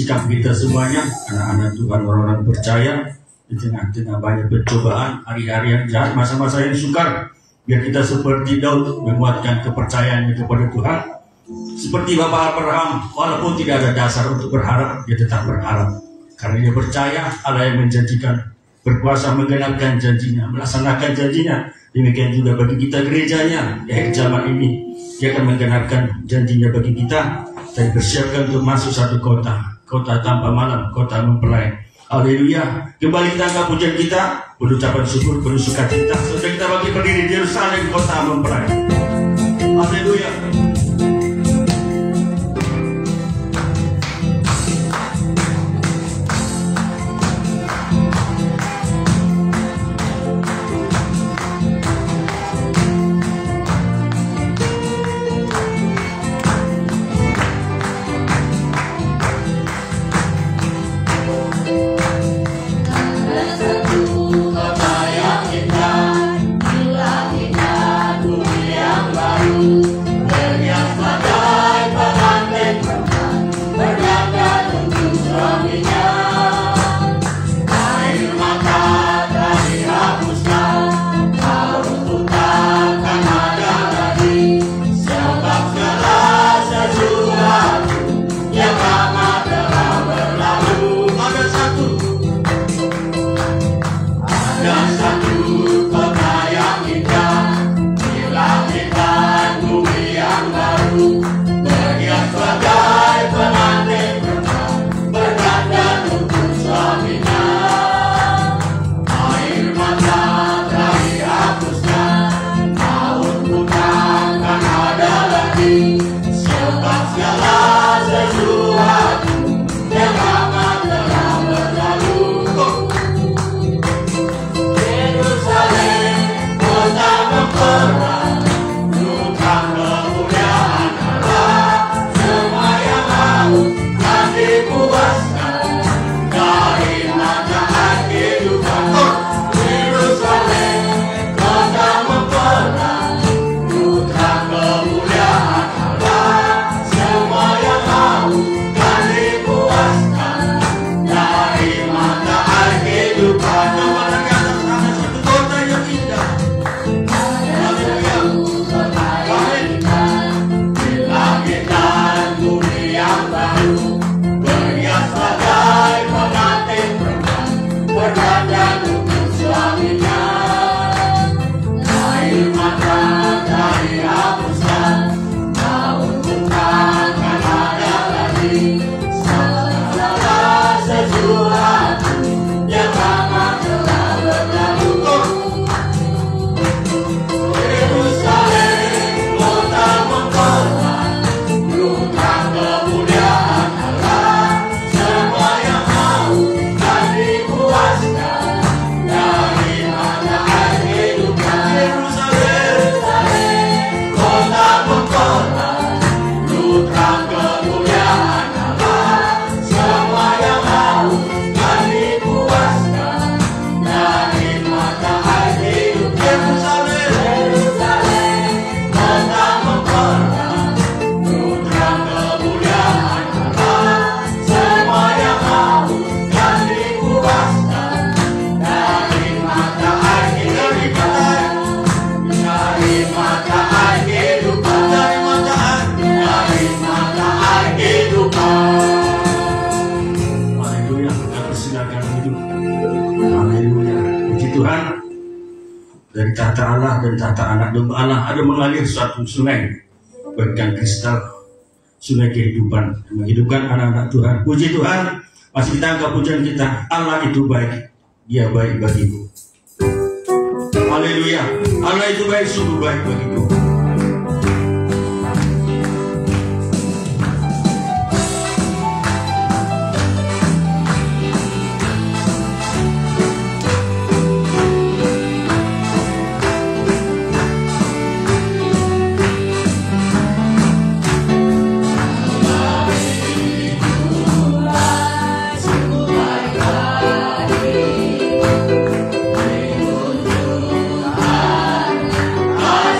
sikap kita semuanya, anak-anak Tuhan, orang-orang percaya di tengah-tengah banyak pencobaan, hari-hari yang jahat, masa-masa yang sukar, biar kita seperti Daud menguatkan kepercayaannya kepada Tuhan. Seperti Bapak Abraham, walaupun tidak ada dasar untuk berharap, dia tetap berharap. Karena dia percaya Allah yang menjanjikan, berkuasa menggenapkan janjinya, melaksanakan janjinya. Demikian juga bagi kita gerejanya, di akhir zaman ini, dia akan menggenapkan janjinya bagi kita. Dan bersiapkan untuk masuk satu kota, kota tanpa malam, kota mempelai. Haleluya. Kembali kita angkat pujian kita, berucapan syukur, bersukacita. Sudah kita bagi berdiri di Yerusalem, kota mempelai. Haleluya. Dari tahta Allah dan tahta anak domba Allah ada mengalir suatu sungai bagaikan kristal, sungai kehidupan, menghidupkan anak-anak Tuhan. Puji Tuhan, masih kita angkat pujian kita. Allah itu baik, Dia baik bagiku. Haleluya, Allah itu baik, sungguh baik bagiku.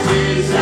Jesus.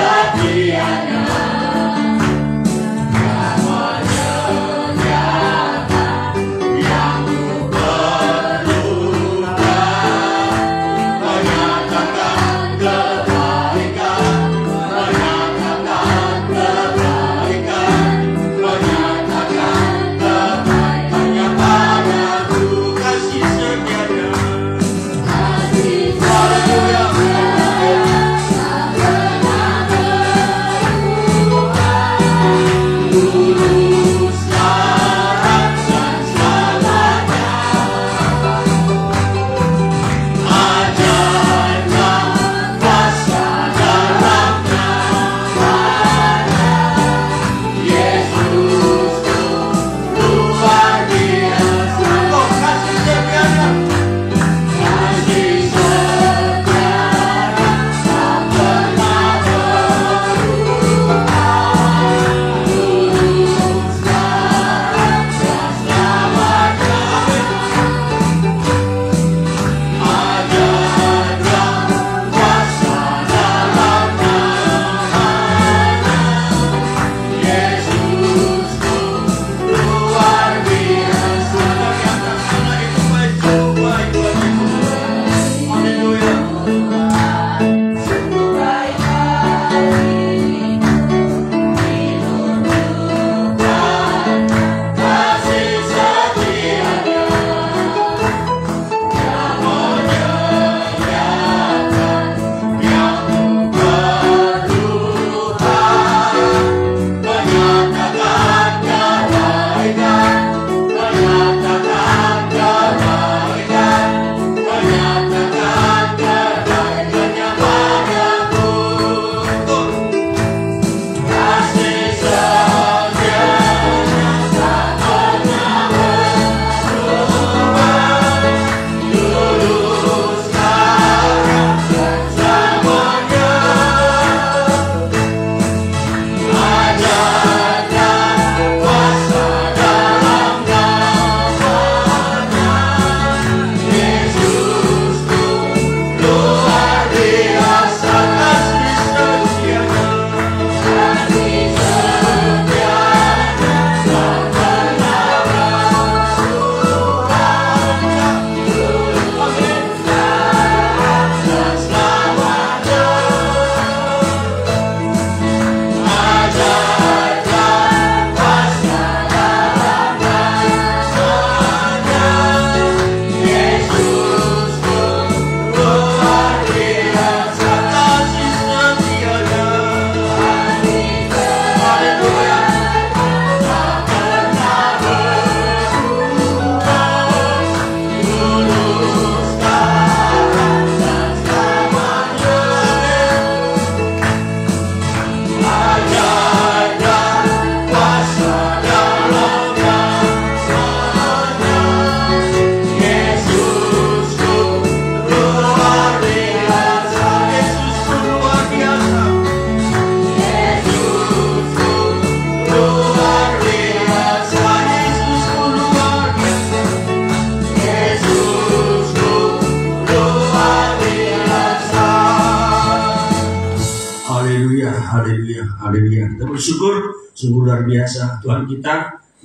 haleluya, haleluya. Kita bersyukur, sungguh luar biasa Tuhan kita,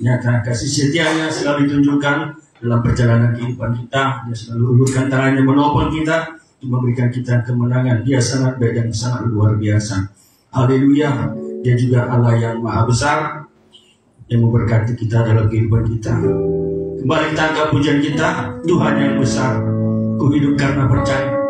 nyata kasih setianya selalu ditunjukkan dalam perjalanan kehidupan kita. Dia selalu ulurkan tangannya menopang kita, memberikan kita kemenangan. Dia sangat baik dan sangat luar biasa. Haleluya. Dia juga Allah yang maha besar, yang memberkati kita dalam kehidupan kita. Kembali tangkap pujian kita, Tuhan yang besar, ku hidup karena percaya.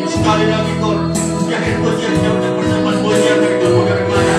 Sekali lagi kor, yang pujian yang bersama pujian dari kamu dari mana?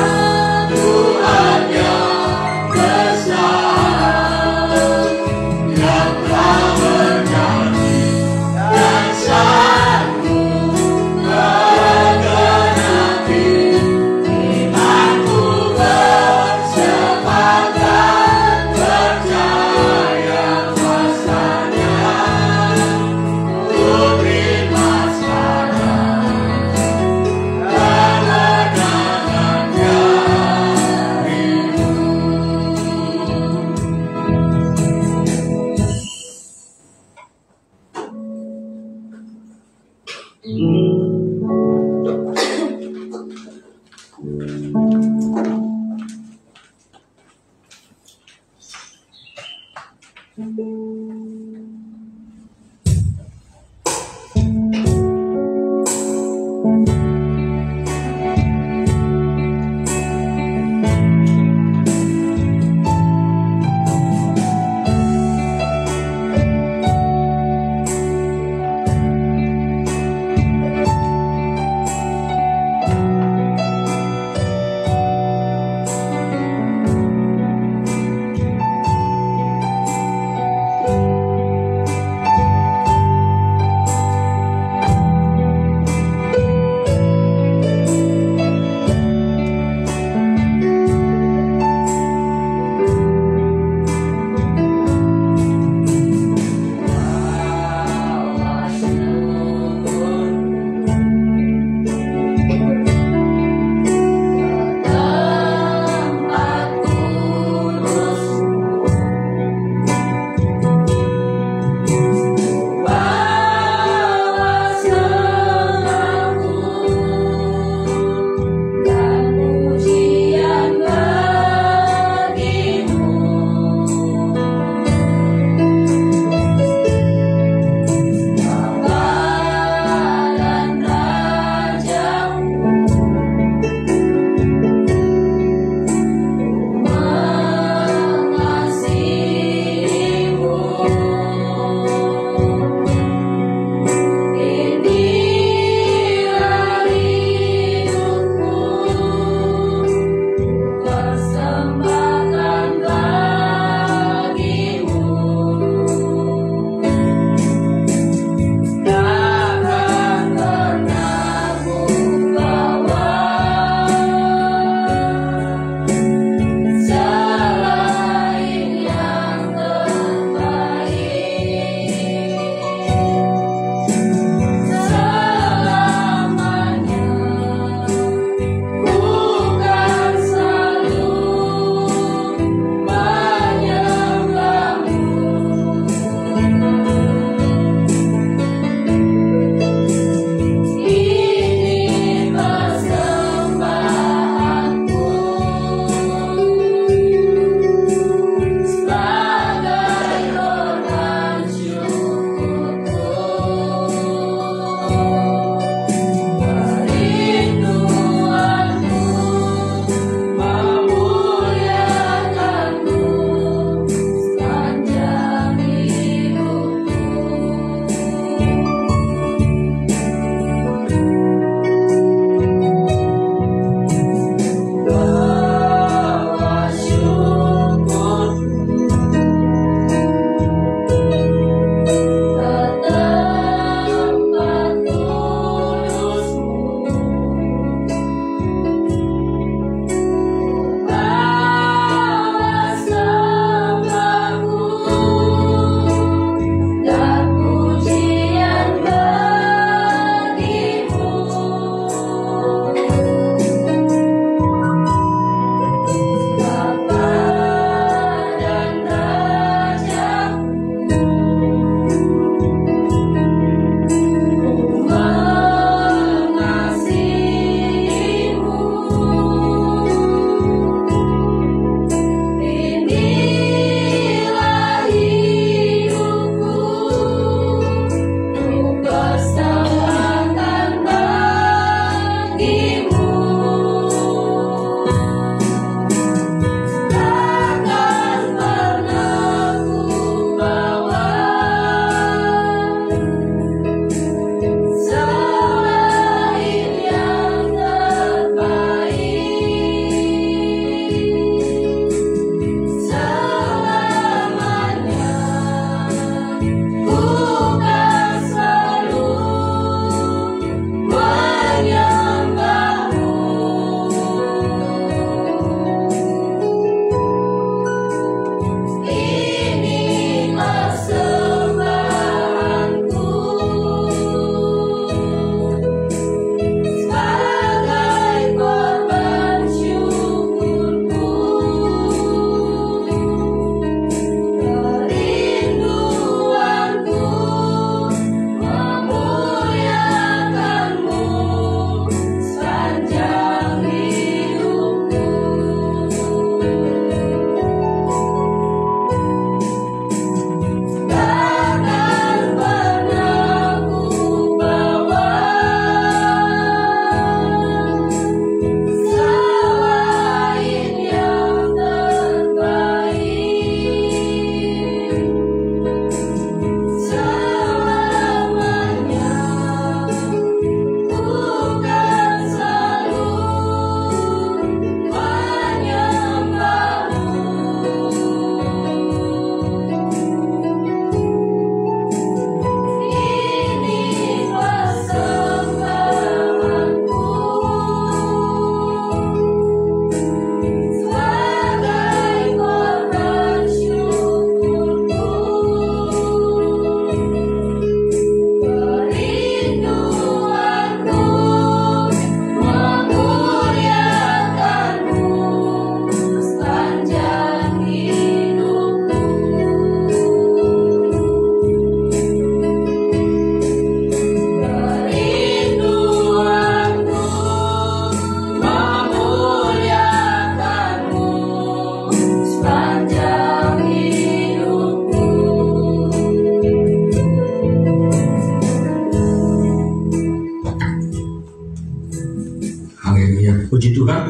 Haleluya. Puji Tuhan.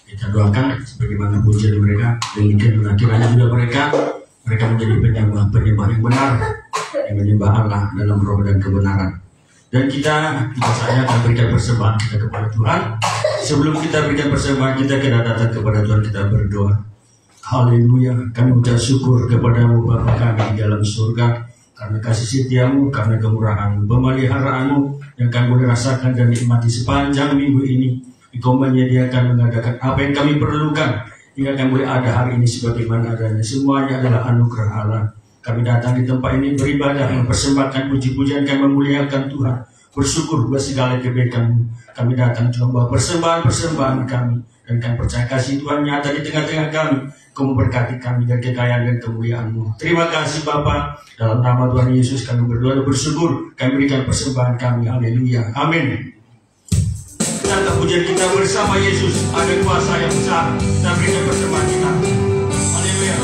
Kita doakan sebagaimana pujian mereka, demikian kiranya juga mereka menjadi penyembah yang benar, yang menyembah Allah dalam roh dan kebenaran. Dan kita saya akan berikan persembahan kita kepada Tuhan. Sebelum kita berikan persembahan kita datang kepada Tuhan, kita berdoa. Haleluya. Kami ucap syukur kepadamu Bapa kami di dalam surga, karena kasih setiamu, karena kemurahanmu, pemeliharaanmu yang kami boleh rasakan dan nikmati sepanjang minggu ini. Engkau menyediakan, mengadakan apa yang kami perlukan hingga kami boleh ada hari ini sebagaimana adanya. Semuanya adalah anugerah Allah. Kami datang di tempat ini beribadah, mempersembahkan puji-pujian, kami memuliakan Tuhan, bersyukur buat segala kebaikan-Mu. Kami datang coba persembahan kami, dan kami percaya kasih Tuhan nyata di tengah-tengah kami. Kau memberkati kami dan kekayaan dan kemuliaan-Mu. Terima kasih Bapa. Dalam nama Tuhan Yesus kami berdoa dan bersyukur. Kami berikan persembahan kami. Haleluya. Amin. Kita pujian kita bersama Yesus. Ada kuasa yang besar. Kita berikan persembahan kita. Haleluya.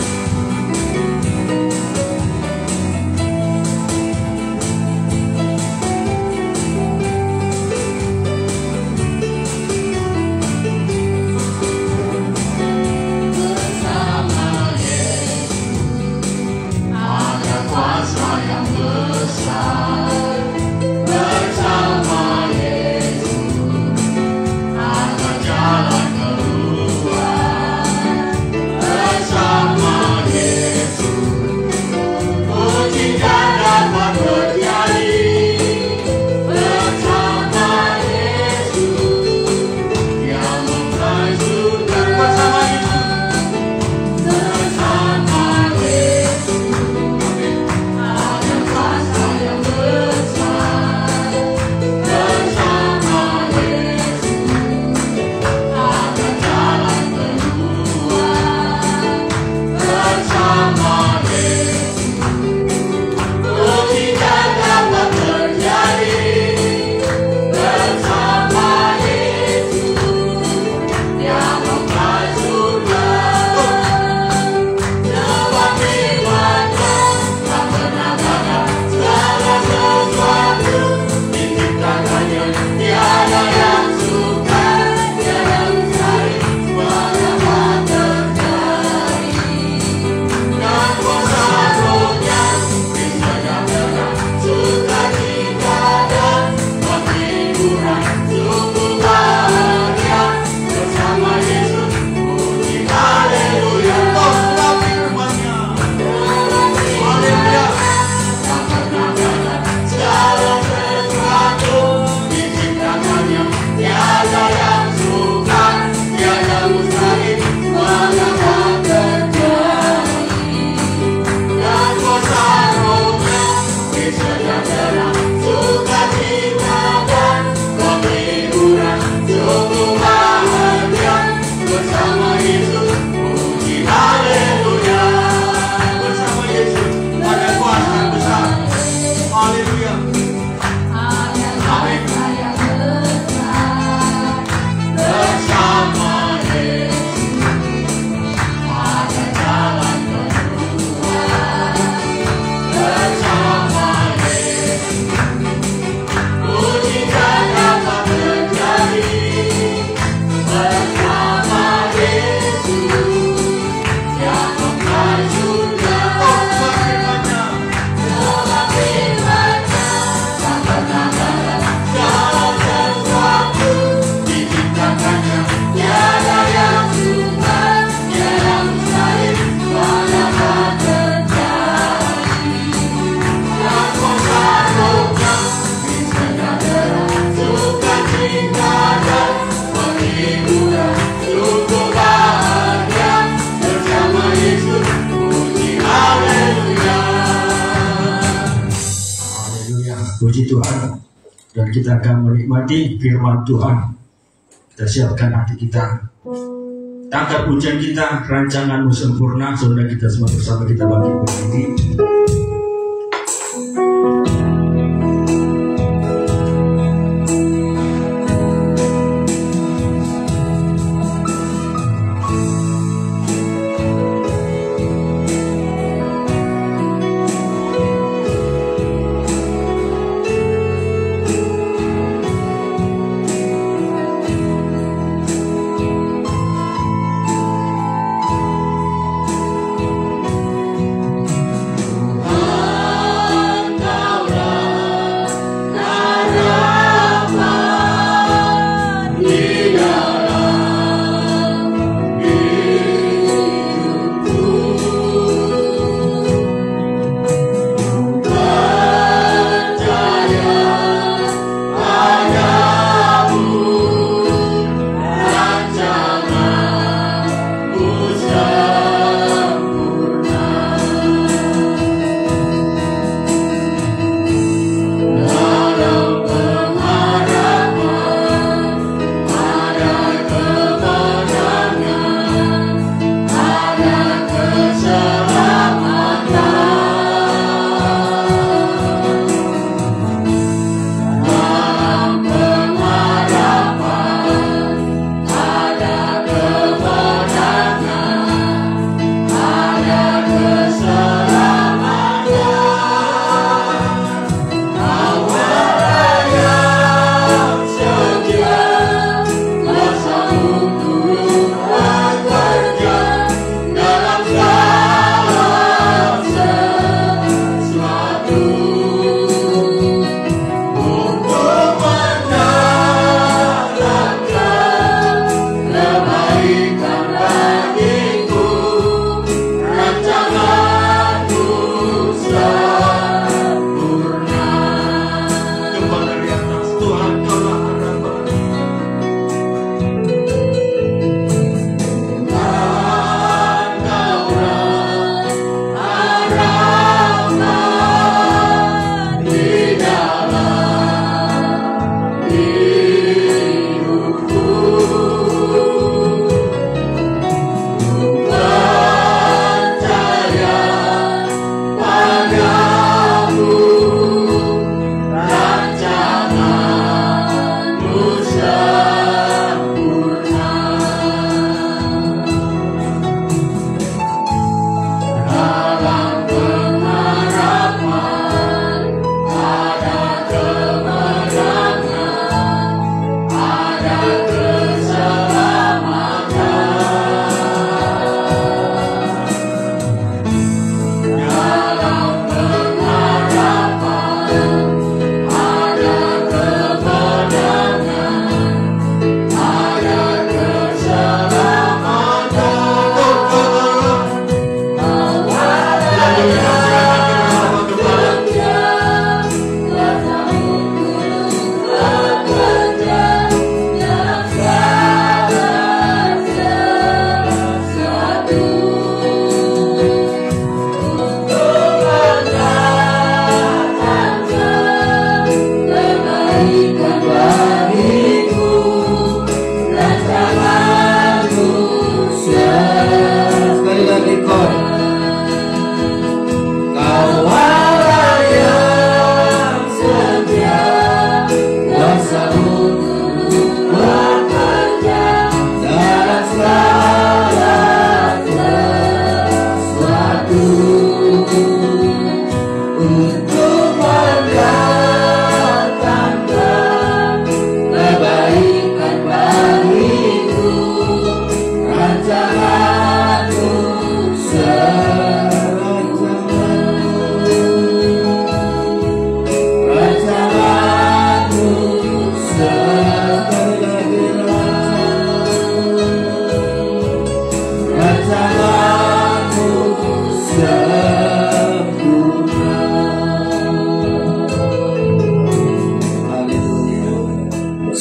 Puji Tuhan. Dan kita akan menikmati firman Tuhan. Kita siapkan hati kita. Tangkap pujian kita, rancangan-Mu sempurna. Saudara kita semua bersama kita bangkit berdiri.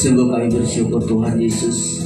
Sungguh kami bersyukur Tuhan Yesus,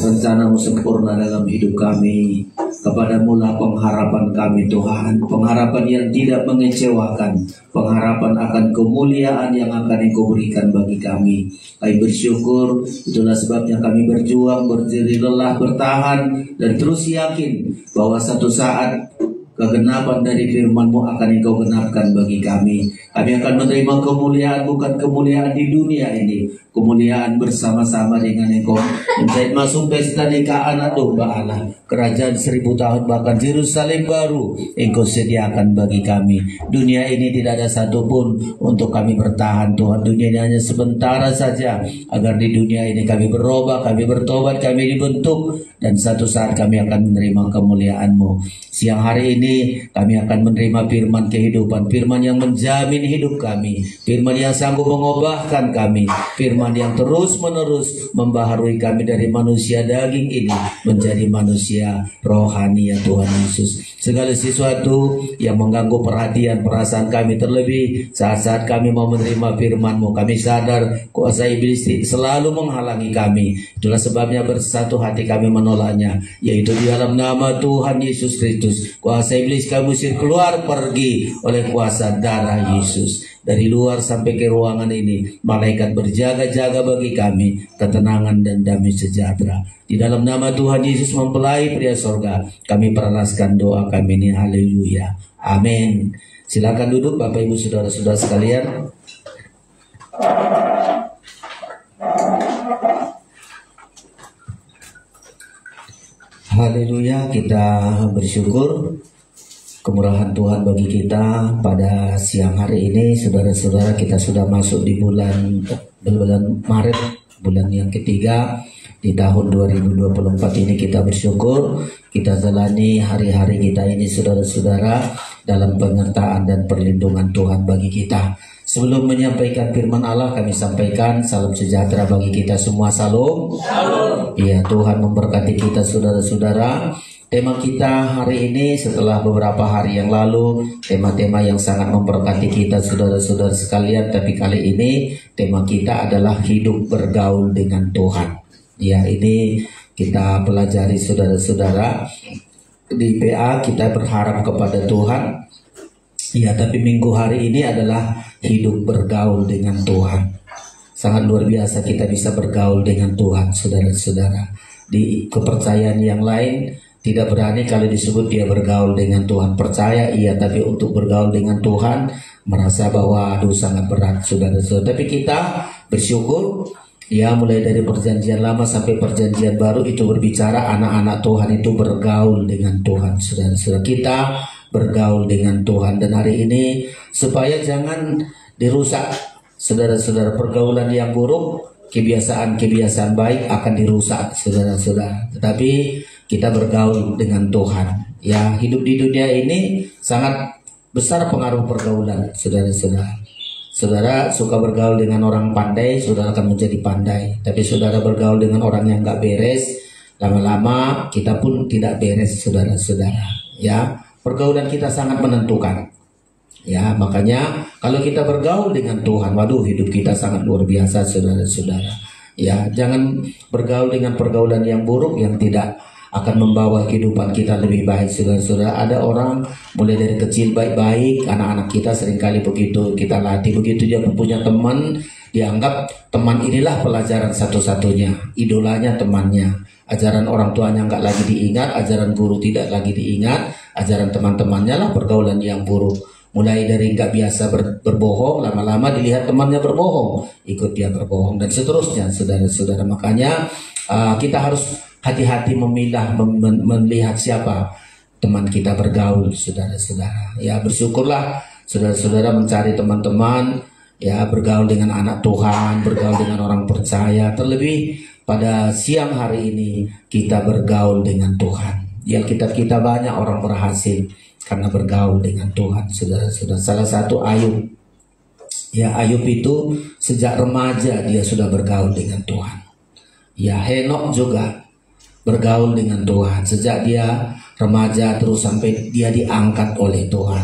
rencana-Mu sempurna dalam hidup kami. Kepadamu lah pengharapan kami Tuhan, pengharapan yang tidak mengecewakan, pengharapan akan kemuliaan yang akan Engkau berikan bagi kami. Kami bersyukur, itulah sebabnya kami berjuang, berdiri lelah, bertahan, dan terus yakin bahwa satu saat kegenapan dari firman-Mu akan Engkau genapkan bagi kami. Kami akan menerima kemuliaan, bukan kemuliaan di dunia ini, kemuliaan bersama-sama dengan Engkau. Menjadi masuk pesta nikah anak domba Allah, kerajaan 1000 tahun, bahkan Yerusalem baru Engkau sediakan bagi kami. Dunia ini tidak ada satupun untuk kami bertahan Tuhan. Dunia ini hanya sementara saja, agar di dunia ini kami berubah, kami bertobat, kami dibentuk, dan satu saat kami akan menerima kemuliaan-Mu. Siang hari ini kami akan menerima firman kehidupan, firman yang menjamin hidup kami, firman yang sanggup mengubahkan kami, firman yang terus-menerus membaharui kami dari manusia daging ini menjadi manusia rohani ya Tuhan Yesus. Segala sesuatu yang mengganggu perhatian, perasaan kami, terlebih saat-saat kami mau menerima firman-Mu, kami sadar kuasa iblis selalu menghalangi kami. Itulah sebabnya bersatu hati kami menolaknya, yaitu di dalam nama Tuhan Yesus Kristus. Kuasa iblis kami usir keluar, pergi oleh kuasa darah Yesus. Dari luar sampai ke ruangan ini, malaikat berjaga-jaga bagi kami ketenangan dan damai sejahtera. Di dalam nama Tuhan Yesus mempelai pria sorga, kami peralaskan doa kami ini. Haleluya. Amin. Silakan duduk Bapak Ibu Saudara-saudara sekalian. Haleluya, kita bersyukur kemurahan Tuhan bagi kita pada siang hari ini. Saudara-saudara, kita sudah masuk di bulan Maret, bulan yang ketiga di tahun 2024 ini. Kita bersyukur kita jalani hari-hari kita ini saudara-saudara dalam penyertaan dan perlindungan Tuhan bagi kita. Sebelum menyampaikan firman Allah, kami sampaikan salam sejahtera bagi kita semua. Salam. Iya, Tuhan memberkati kita saudara-saudara. Tema kita hari ini setelah beberapa hari yang lalu, tema-tema yang sangat memberkati kita saudara-saudara sekalian. Tapi kali ini tema kita adalah hidup bergaul dengan Tuhan. Ya, ini kita pelajari saudara-saudara. Di PA kita berharap kepada Tuhan. Ya, tapi minggu hari ini adalah hidup bergaul dengan Tuhan. Sangat luar biasa kita bisa bergaul dengan Tuhan saudara-saudara. Di kepercayaan yang lain tidak berani kalau disebut dia bergaul dengan Tuhan. Percaya iya, tapi untuk bergaul dengan Tuhan merasa bahwa aduh sangat berat saudara-saudara. Tapi kita bersyukur ya, mulai dari perjanjian lama sampai perjanjian baru itu berbicara anak-anak Tuhan itu bergaul dengan Tuhan saudara-saudara. Kita bergaul dengan Tuhan, dan hari ini supaya jangan dirusak saudara-saudara, pergaulan yang buruk, kebiasaan-kebiasaan baik akan dirusak saudara-saudara. Tetapi kita bergaul dengan Tuhan. Ya, hidup di dunia ini sangat besar pengaruh pergaulan saudara-saudara. Saudara suka bergaul dengan orang pandai, saudara akan menjadi pandai. Tapi saudara bergaul dengan orang yang gak beres, lama-lama kita pun tidak beres saudara-saudara. Ya, pergaulan kita sangat menentukan. Ya, makanya kalau kita bergaul dengan Tuhan, waduh hidup kita sangat luar biasa saudara-saudara. Ya, jangan bergaul dengan pergaulan yang buruk yang tidak akan membawa kehidupan kita lebih baik saudara-saudara. Ada orang mulai dari kecil baik-baik, anak-anak kita seringkali begitu kita latih, begitu dia punya teman, dianggap teman inilah pelajaran satu-satunya, idolanya temannya. Ajaran orang tuanya nggak lagi diingat, ajaran guru tidak lagi diingat, ajaran teman-temannya lah pergaulan yang buruk. Mulai dari nggak biasa berbohong, lama-lama dilihat temannya berbohong, ikut dia berbohong, dan seterusnya saudara-saudara. Makanya kita harus hati-hati memilah, melihat siapa teman kita bergaul saudara-saudara. Ya, bersyukurlah saudara-saudara mencari teman-teman, ya, bergaul dengan anak Tuhan, bergaul dengan orang percaya. Terlebih pada siang hari ini kita bergaul dengan Tuhan. Di Alkitab kita banyak orang berhasil karena bergaul dengan Tuhan saudara-saudara. Salah satu Ayub. Ya, Ayub itu sejak remaja dia sudah bergaul dengan Tuhan. Ya, Henok juga bergaul dengan Tuhan sejak dia remaja terus sampai dia diangkat oleh Tuhan.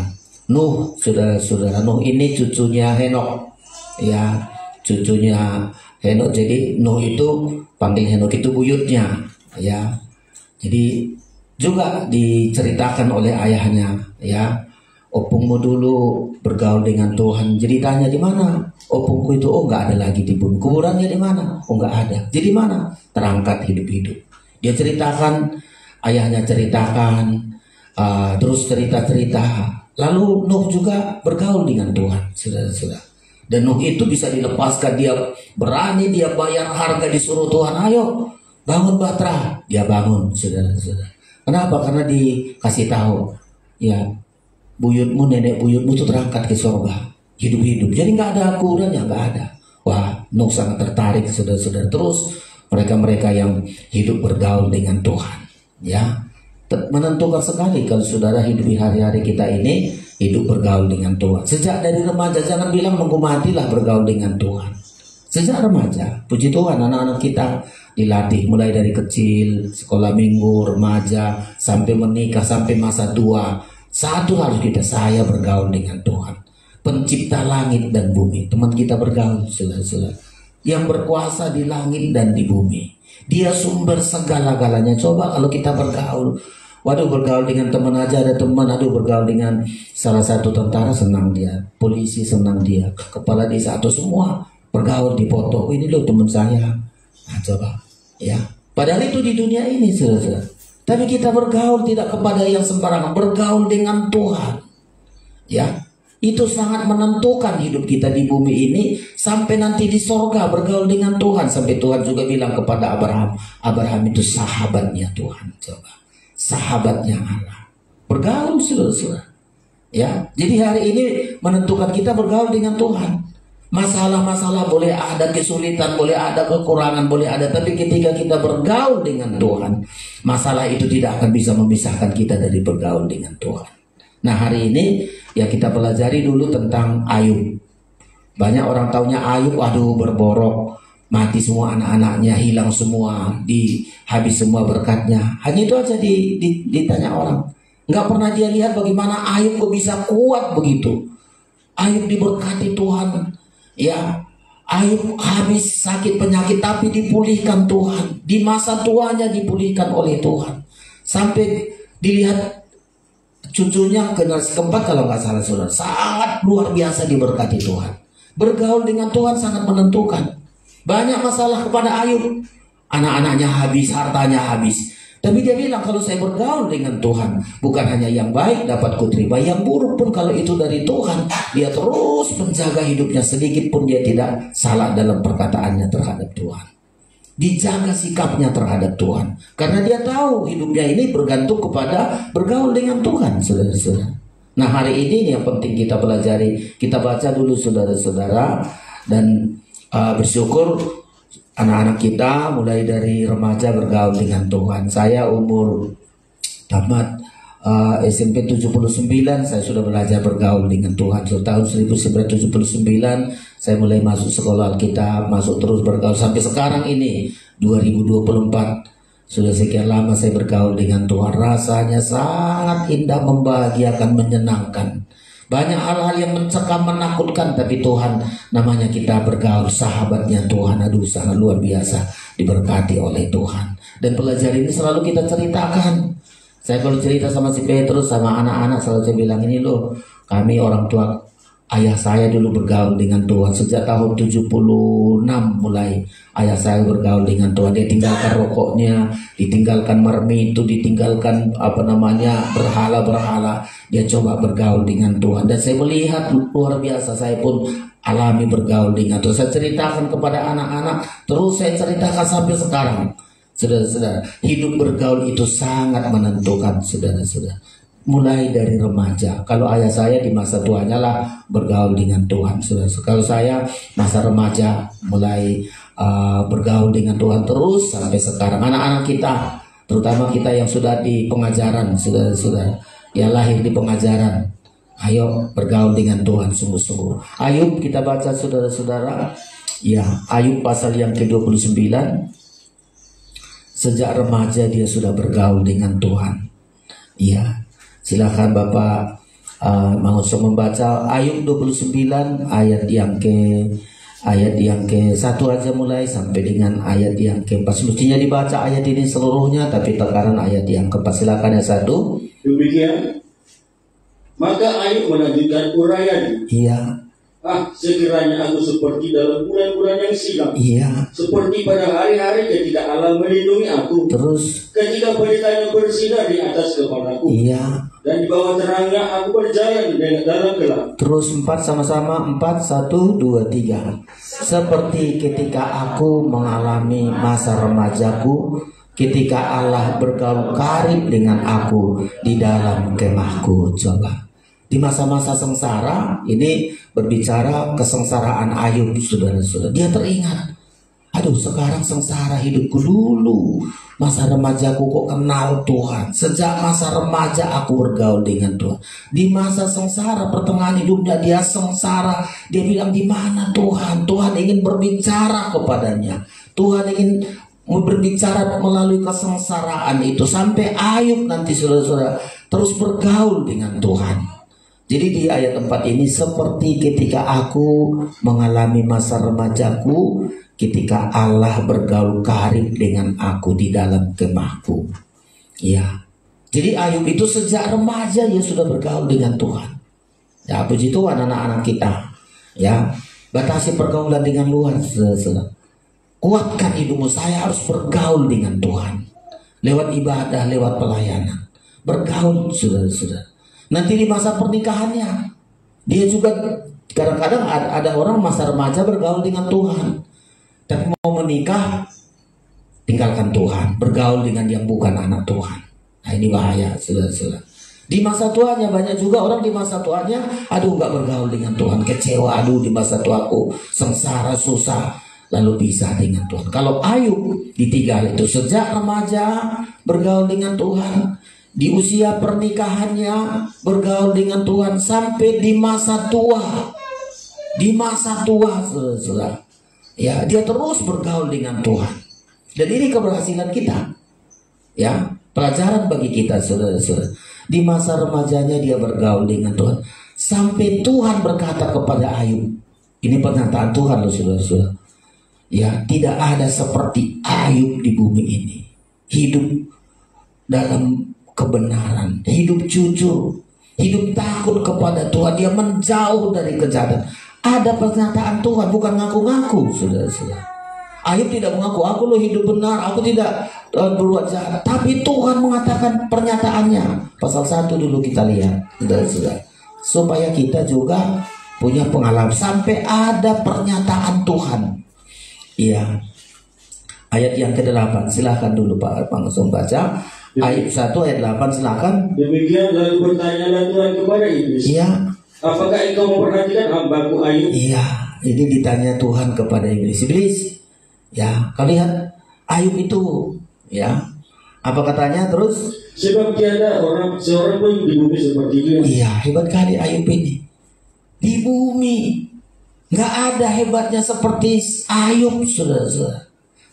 Nuh, saudara-saudara, Nuh ini cucunya Henok, ya, cucunya Henok, jadi Nuh itu panggil Henok itu buyutnya, ya. Jadi juga diceritakan oleh ayahnya, ya. Opungmu dulu bergaul dengan Tuhan. Jadi tanya di mana? Opungku itu, oh nggak ada lagi di bumi. Kuburannya di mana? Oh nggak ada. Jadi mana? Terangkat hidup-hidup. Dia ceritakan, ayahnya ceritakan, terus cerita-cerita. Lalu Nuh juga bergaul dengan Tuhan, saudara-saudara. Dan Nuh itu bisa dilepaskan, dia berani, dia bayar harga, disuruh Tuhan, ayo bangun Batra, dia bangun, saudara-saudara. Kenapa? Karena dikasih tahu, ya buyutmu, nenek buyutmu itu terangkat ke surga, hidup-hidup. Jadi nggak ada akurannya, nggak ada. Wah, Nuh sangat tertarik, saudara-saudara. Terus mereka-mereka yang hidup bergaul dengan Tuhan, ya menentukan sekali kalau saudara hidup di hari-hari kita ini hidup bergaul dengan Tuhan. Sejak dari remaja, jangan bilang nunggu matilah bergaul dengan Tuhan. Sejak remaja, puji Tuhan, anak-anak kita dilatih mulai dari kecil, sekolah minggu, remaja, sampai menikah, sampai masa tua. Satu harus kita, saya bergaul dengan Tuhan, pencipta langit dan bumi. Teman kita bergaul, saudara-saudara, yang berkuasa di langit dan di bumi. Dia sumber segala-galanya. Coba kalau kita bergaul, waduh, bergaul dengan teman aja, ada teman, aduh bergaul dengan salah satu tentara, senang dia, polisi senang dia, kepala desa atau semua bergaul di foto, ini loh teman saya. Nah, coba, ya. Padahal itu di dunia ini, saudara. Tapi kita bergaul tidak kepada yang sembarangan, bergaul dengan Tuhan, ya. Itu sangat menentukan hidup kita di bumi ini sampai nanti di sorga, bergaul dengan Tuhan. Sampai Tuhan juga bilang kepada Abraham, Abraham itu sahabatnya Tuhan, coba. Sahabatnya Allah, bergaul, saudara-saudara, ya. Jadi hari ini menentukan kita bergaul dengan Tuhan. Masalah-masalah boleh ada, kesulitan boleh ada, kekurangan boleh ada, tapi ketika kita bergaul dengan Tuhan, masalah itu tidak akan bisa memisahkan kita dari bergaul dengan Tuhan. Nah, hari ini ya kita pelajari dulu tentang Ayub. Banyak orang taunya Ayub, aduh berborok, mati semua anak-anaknya, hilang semua, habis semua berkatnya. Hanya itu aja ditanya orang. Nggak pernah dia lihat bagaimana Ayub kok bisa kuat begitu. Ayub diberkati Tuhan, ya. Ayub habis sakit penyakit tapi dipulihkan Tuhan. Di masa tuanya dipulihkan oleh Tuhan. Sampai dilihat cucunya generasi keempat kalau nggak salah, saudara. Sangat luar biasa diberkati Tuhan. Bergaul dengan Tuhan sangat menentukan. Banyak masalah kepada Ayub, anak-anaknya habis, hartanya habis, tapi dia bilang kalau saya bergaul dengan Tuhan, bukan hanya yang baik dapat kuterima, yang buruk pun kalau itu dari Tuhan, dia terus menjaga hidupnya, sedikit pun dia tidak salah dalam perkataannya terhadap Tuhan, dijaga sikapnya terhadap Tuhan, karena dia tahu hidupnya ini bergantung kepada bergaul dengan Tuhan, saudara-saudara. Nah, hari ini yang penting kita pelajari, kita baca dulu, saudara-saudara, dan bersyukur anak-anak kita mulai dari remaja bergaul dengan Tuhan. Saya umur tamat SMP 79, saya sudah belajar bergaul dengan Tuhan. Tahun 1979 saya mulai masuk sekolah Alkitab, masuk terus bergaul sampai sekarang ini 2024. Sudah sekian lama saya bergaul dengan Tuhan. Rasanya sangat indah, membahagiakan, menyenangkan. Banyak hal-hal yang mencekam, menakutkan, tapi Tuhan, namanya kita bergaul, sahabatnya Tuhan. Aduh, sangat luar biasa, diberkati oleh Tuhan. Dan pelajaran ini selalu kita ceritakan. Saya kalau cerita sama si Petrus, sama anak-anak, selalu saya bilang, ini loh, kami orang tua, ayah saya dulu bergaul dengan Tuhan. Sejak tahun 76 mulai ayah saya bergaul dengan Tuhan. Dia tinggalkan rokoknya, ditinggalkan mermi itu, ditinggalkan berhala-berhala. Dia coba bergaul dengan Tuhan. Dan saya melihat luar biasa, saya pun alami bergaul dengan Tuhan. Saya ceritakan kepada anak-anak, terus saya ceritakan sampai sekarang. Saudara-saudara, hidup bergaul itu sangat menentukan, saudara-saudara. Mulai dari remaja. Kalau ayah saya di masa tuanya lah bergaul dengan Tuhan, saudara. Kalau saya masa remaja mulai bergaul dengan Tuhan terus sampai sekarang. Anak-anak kita, terutama kita yang sudah di pengajaran, saudara-saudara, yang lahir di pengajaran, ayo bergaul dengan Tuhan sungguh-sungguh. Ayub kita baca, saudara-saudara, ya, Ayub pasal yang ke-29. Sejak remaja dia sudah bergaul dengan Tuhan. Ya, silakan Bapak Mang Oso membaca Ayub 29 ayat yang ke ayat yang ke-1 aja mulai sampai dengan ayat yang ke-4. Semestinya dibaca ayat ini seluruhnya, tapi terkadang ayat yang ke-4. Silakan yang 1. Demikian, maka Ayub melanjutkan uraian. Iya. Sekiranya aku seperti dalam bulan-bulan yang silam. Iya. Seperti pada hari-hari ketika Allah melindungi aku. Terus. Ketika beritanya bersinar di atas kepalaku. Iya. Dan di bawah terangnya aku berjalan dalam gelap. Terus 4 sama-sama. 4, 1, 2, 3. Seperti ketika aku mengalami masa remajaku, ketika Allah bergaul karib dengan aku di dalam kemahku. Coba. Di masa-masa sengsara ini berbicara kesengsaraan Ayub, saudara-saudara. Dia teringat, aduh sekarang sengsara hidupku dulu. Masa remajaku kok kenal Tuhan. Sejak masa remaja aku bergaul dengan Tuhan. Di masa sengsara pertengahan hidupnya dia sengsara. Dia bilang, di mana Tuhan? Tuhan ingin berbicara kepadanya. Tuhan ingin berbicara melalui kesengsaraan itu. Sampai Ayub nanti saudara-saudara terus bergaul dengan Tuhan. Jadi di ayat 4 ini, seperti ketika aku mengalami masa remajaku, ketika Allah bergaul karib dengan aku di dalam kemahku. Ya. Jadi Ayub itu sejak remaja dia sudah bergaul dengan Tuhan. Ya, puji Tuhan anak-anak kita. Ya, batasi pergaulan dengan luar, saudara. Kuatkan hidupmu, saya harus bergaul dengan Tuhan. Lewat ibadah, lewat pelayanan. Bergaul, saudara-saudara. Nanti di masa pernikahannya, dia juga kadang-kadang ada orang masa remaja bergaul dengan Tuhan, tapi mau menikah tinggalkan Tuhan, bergaul dengan yang bukan anak Tuhan. Nah ini bahaya, saudara-saudara. Di masa tuanya banyak juga orang di masa tuanya, aduh nggak bergaul dengan Tuhan, kecewa, aduh di masa tuaku sengsara susah, lalu pisah dengan Tuhan. Kalau Ayub di 3 itu sejak remaja bergaul dengan Tuhan. Di usia pernikahannya bergaul dengan Tuhan sampai di masa tua. Di masa tua, saudara. Ya, dia terus bergaul dengan Tuhan. Dan ini keberhasilan kita. Ya, pelajaran bagi kita, saudara-saudara. Di masa remajanya dia bergaul dengan Tuhan sampai Tuhan berkata kepada Ayub. Ini pernyataan Tuhan loh, saudara-saudara. Ya, tidak ada seperti Ayub di bumi ini. Hidup dalam kebenaran, hidup jujur, hidup takut kepada Tuhan, dia menjauh dari kejahatan. Ada pernyataan Tuhan, bukan ngaku-ngaku, saudara-saudara. Ayub tidak mengaku, aku loh hidup benar, aku tidak berbuat jahat. Tapi Tuhan mengatakan pernyataannya. Pasal 1 dulu kita lihat, saudara-saudara. Supaya kita juga punya pengalaman. Sampai ada pernyataan Tuhan. Iya. Ayat yang ke-8, silahkan dulu Pak langsung baca. Ayat 1 ayat 8 silakan. Demikian lalu bertanyalah Tuhan kepada iblis. Iya. Apakah engkau memperhatikan hambaku Ayub? Iya, ini ditanya Tuhan kepada iblis. Iblis, ya, kau lihat Ayub itu, ya. Apa katanya terus? Sebab tiada seorang pun di bumi seperti dia. Iya, hebat kali Ayub ini. Di bumi nggak ada hebatnya seperti Ayub, saudara-saudara.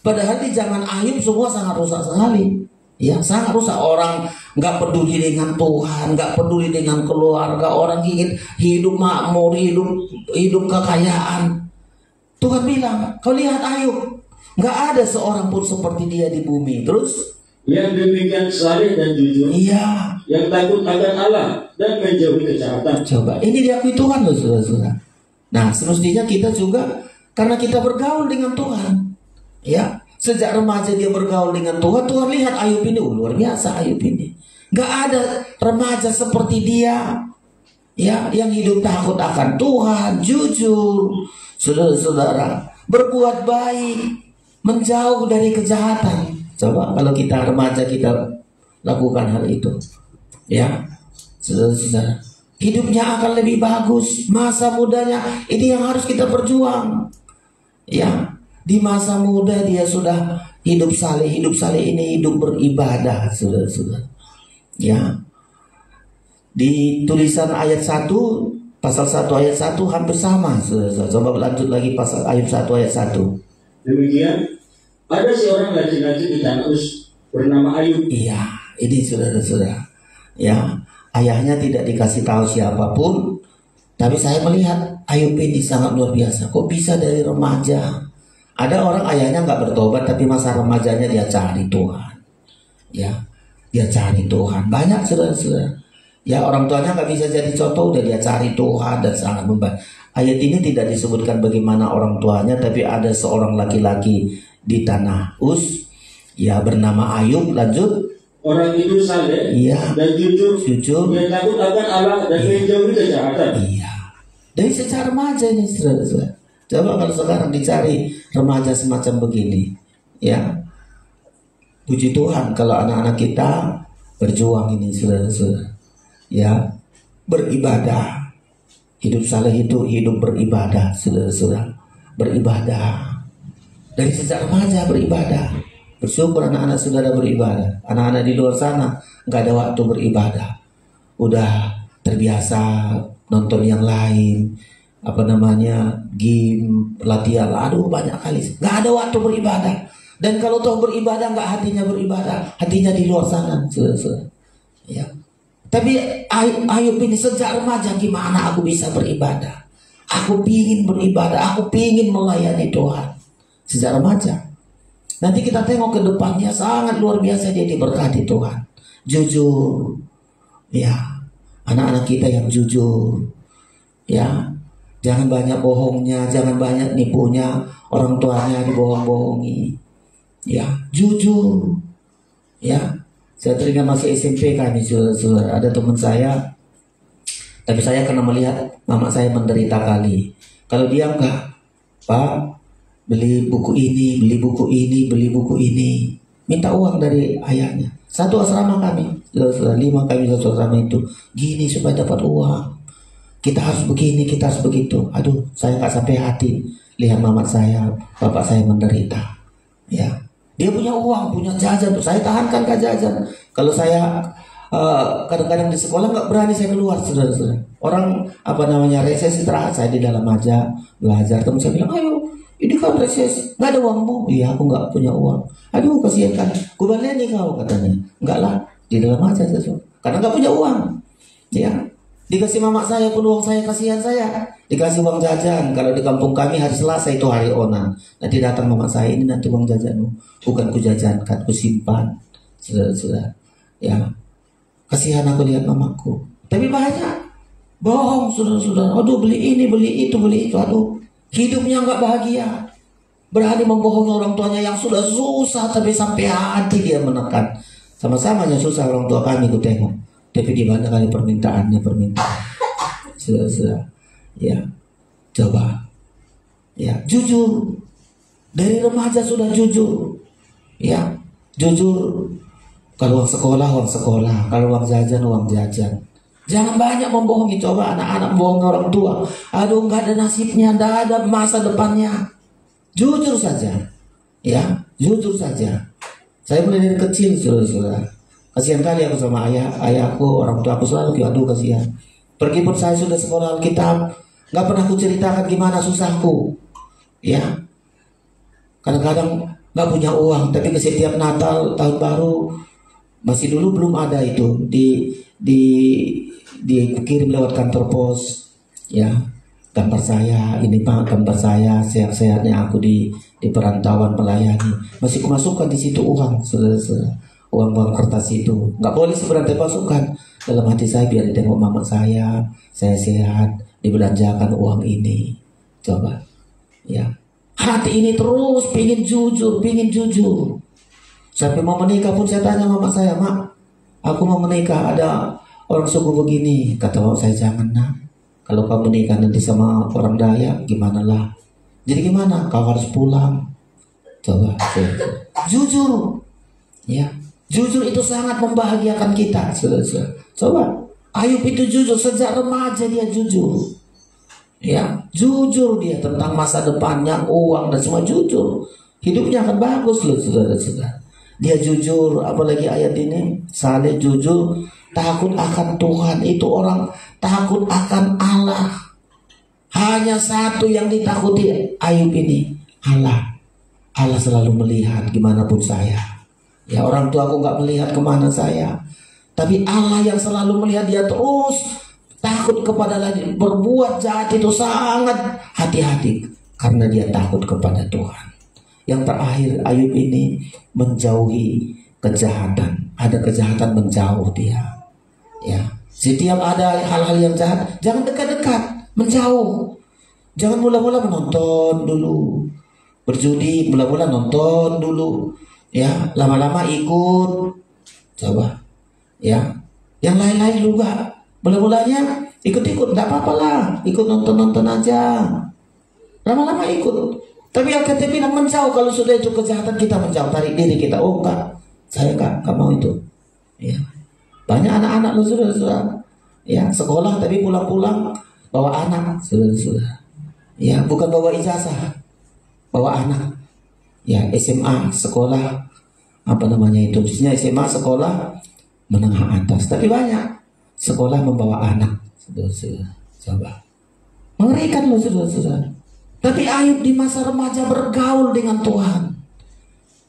Padahal di zaman Ayub semua sangat rusak sekali. Ya, sangat rusak. Orang nggak peduli dengan Tuhan, nggak peduli dengan keluarga, orang ingin hidup makmur, hidup kekayaan. Tuhan bilang, kau lihat Ayub, nggak ada seorang pun seperti dia di bumi. Terus yang demikian saleh dan jujur, iya, yang takut akan Allah dan menjauhi kejahatan. Coba, ini diakui Tuhan loh, saudara-saudara. Nah, semestinya kita juga, karena kita bergaul dengan Tuhan, ya. Sejak remaja dia bergaul dengan Tuhan. Tuhan lihat Ayub ini, luar biasa Ayub ini. Gak ada remaja seperti dia, ya, yang hidup takut akan Tuhan, jujur, saudara-saudara, berbuat baik, menjauh dari kejahatan. Coba kalau kita remaja kita lakukan hal itu, ya, saudara-saudara, hidupnya akan lebih bagus. Masa mudanya ini yang harus kita berjuang, ya. Di masa muda dia sudah hidup saleh ini hidup beribadah, saudara-saudara. Ya. Di tulisan ayat 1, pasal 1 ayat 1 hampir sama, saudara-saudara. Coba lanjut lagi pasal ayat 1 ayat 1. Demikian, ada seorang laki-laki di tanah Uz bernama Ayub. Iya, ini saudara-saudara. Ya, ayahnya tidak dikasih tahu siapapun. Tapi saya melihat Ayub ini sangat luar biasa. Kok bisa dari remaja? Ada orang ayahnya nggak bertobat, tapi masa remajanya dia cari Tuhan. Ya, dia cari Tuhan. Banyak saudara-saudara. Ya, orang tuanya nggak bisa jadi contoh, udah dia cari Tuhan dan sangat membaik. Ayat ini tidak disebutkan bagaimana orang tuanya, tapi ada seorang laki-laki di tanah Uz, ya bernama Ayub. Lanjut. Orang itu saleh dan jujur, dia takut akan Allah dan menjauhi kejahatan. Iya. Dari sejak remaja ini, saudara-saudara. Coba kalau sekarang dicari remaja semacam begini, ya. Puji Tuhan kalau anak-anak kita berjuang ini, saudara-saudara. Ya, beribadah. Hidup saleh itu hidup beribadah, saudara-saudara. Beribadah. Dari sejak remaja beribadah. Bersyukur anak-anak saudara beribadah. Anak-anak di luar sana nggak ada waktu beribadah. Udah terbiasa nonton yang lain, game, latihan. Aduh, banyak kali. Nggak ada waktu beribadah. Dan kalau toh beribadah nggak hatinya beribadah, hatinya di luar sana, saudara-saudara. Ya. Tapi Ayub ini sejak remaja, gimana aku bisa beribadah? Aku pingin beribadah, aku pingin melayani Tuhan. Sejak remaja. Nanti kita tengok ke depannya, sangat luar biasa dia diberkati Tuhan. Jujur. Ya, anak-anak kita yang jujur. Ya, jangan banyak bohongnya, jangan banyak nipunya. Orang tuanya dibohong-bohongi. Ya, jujur. Ya, saya teringat masih SMP kami, saudara. Ada teman saya, tapi saya kena melihat mama saya menderita kali. Kalau dia enggak, Pak, beli buku ini, beli buku ini, beli buku ini. Minta uang dari ayahnya. Satu asrama kami, 5 kami satu asrama itu. Gini supaya dapat uang. Kita harus begini, kita harus begitu. Aduh, saya gak sampai hati lihat mama saya, bapak saya menderita. Ya, dia punya uang, punya jajan. Saya tahankan ke jajan. Kalau saya kadang-kadang di sekolah nggak berani saya keluar, saudara-saudara. Orang reses istirahat, saya di dalam aja belajar. Teman saya bilang, ayo. Ini kan reses, nggak ada uangmu. Iya, aku nggak punya uang. Aduh, kasihan kan. Kubalnya nih kau, katanya. Enggak lah, di dalam aja sesuatu. Karena nggak punya uang. Ya, dikasih mama saya pun uang saya, kasihan saya. Dikasih uang jajan. Kalau di kampung kami hari Selasa itu hari onan. Nanti datang mama saya, ini nanti uang jajanmu. Bukan ku jajankan, ku simpan. Sudah. Ya, kasihan aku lihat mamaku. Tapi banyak bohong, saudara-saudara. Aduh, beli ini, beli itu, beli itu. Aduh. Hidupnya nggak bahagia, berani membohongi orang tuanya yang sudah susah, tapi sampai hati dia menekan. Sama-sama yang susah orang tua kami ku tengok, tapi di mana kali permintaan. Sudah, ya, coba, ya, jujur. Dari remaja sudah jujur, ya, jujur. Kalau uang sekolah, kalau uang jajan. Jangan banyak membohongi. Coba anak-anak bohong orang tua. Aduh, nggak ada nasibnya, nggak ada masa depannya. Jujur saja, ya, jujur saja. Saya mulai dari kecil, saudara. Kasihan kali aku sama ayahku, orang tua aku selalu, aduh kasihan. Pergi pun saya sudah sekolah Alkitab, nggak pernah aku ceritakan gimana susahku, ya. Kadang-kadang nggak punya uang, tapi ke setiap Natal, tahun baru, masih dulu belum ada itu dikirim lewat kantor pos, ya, gambar saya, ini Pak gambar saya, sehat-sehatnya aku di perantauan melayani, masih kumasukkan di situ uang, saudara-saudara, uang kertas itu, nggak boleh sebenarnya masukkan dalam hati saya biar ditengok mama saya sehat, dibelanjakan uang ini, coba, ya, hati ini terus pingin jujur, sampai mau menikah pun saya tanya mama saya, Mak, aku mau menikah, ada orang suku begini. Kata bapak saya, jangan nak. Kalau kamu menikah nanti sama orang Dayak, gimana lah. Jadi gimana? Kau harus pulang. Coba. Jujur. Ya. Jujur itu sangat membahagiakan kita. Coba. Ayub itu jujur. Sejak remaja dia jujur. Ya. Jujur dia tentang masa depannya, uang dan semua jujur. Hidupnya akan bagus loh, saudara-saudara. Dia jujur, apalagi ayat ini, saleh, jujur, takut akan Tuhan. Itu orang takut akan Allah. Hanya satu yang ditakuti Ayub ini, Allah. Allah selalu melihat gimana pun saya. Ya, orang tua aku gak melihat kemana saya, tapi Allah yang selalu melihat. Dia terus takut kepada lagi, berbuat jahat itu sangat hati-hati karena dia takut kepada Tuhan. Yang terakhir, Ayub ini menjauhi kejahatan. Ada kejahatan menjauh dia. Ya, setiap ada hal-hal yang jahat, jangan dekat-dekat, menjauh. Jangan mula-mula menonton dulu, berjudi mula-mula nonton dulu, ya lama-lama ikut, coba, ya. Yang lain-lain juga, mula-mulanya ikut-ikut, tidak apa-apa lah, ikut nonton-nonton aja, lama-lama ikut. Tapi Alkitab bilang menjauh. Kalau sudah itu kejahatan, kita menjauh, tarik diri kita. Oh enggak, saya enggak mau itu. Ya. Banyak anak-anak sudah, ya sekolah tapi pulang-pulang bawa anak, sudah. Ya, bukan bawa ijazah, bawa anak. Ya, SMA, sekolah apa namanya itu? Biasanya SMA sekolah menengah atas, tapi banyak sekolah membawa anak. Sudah. Coba. Mengerikan loh, sudah. Tapi Ayub di masa remaja bergaul dengan Tuhan.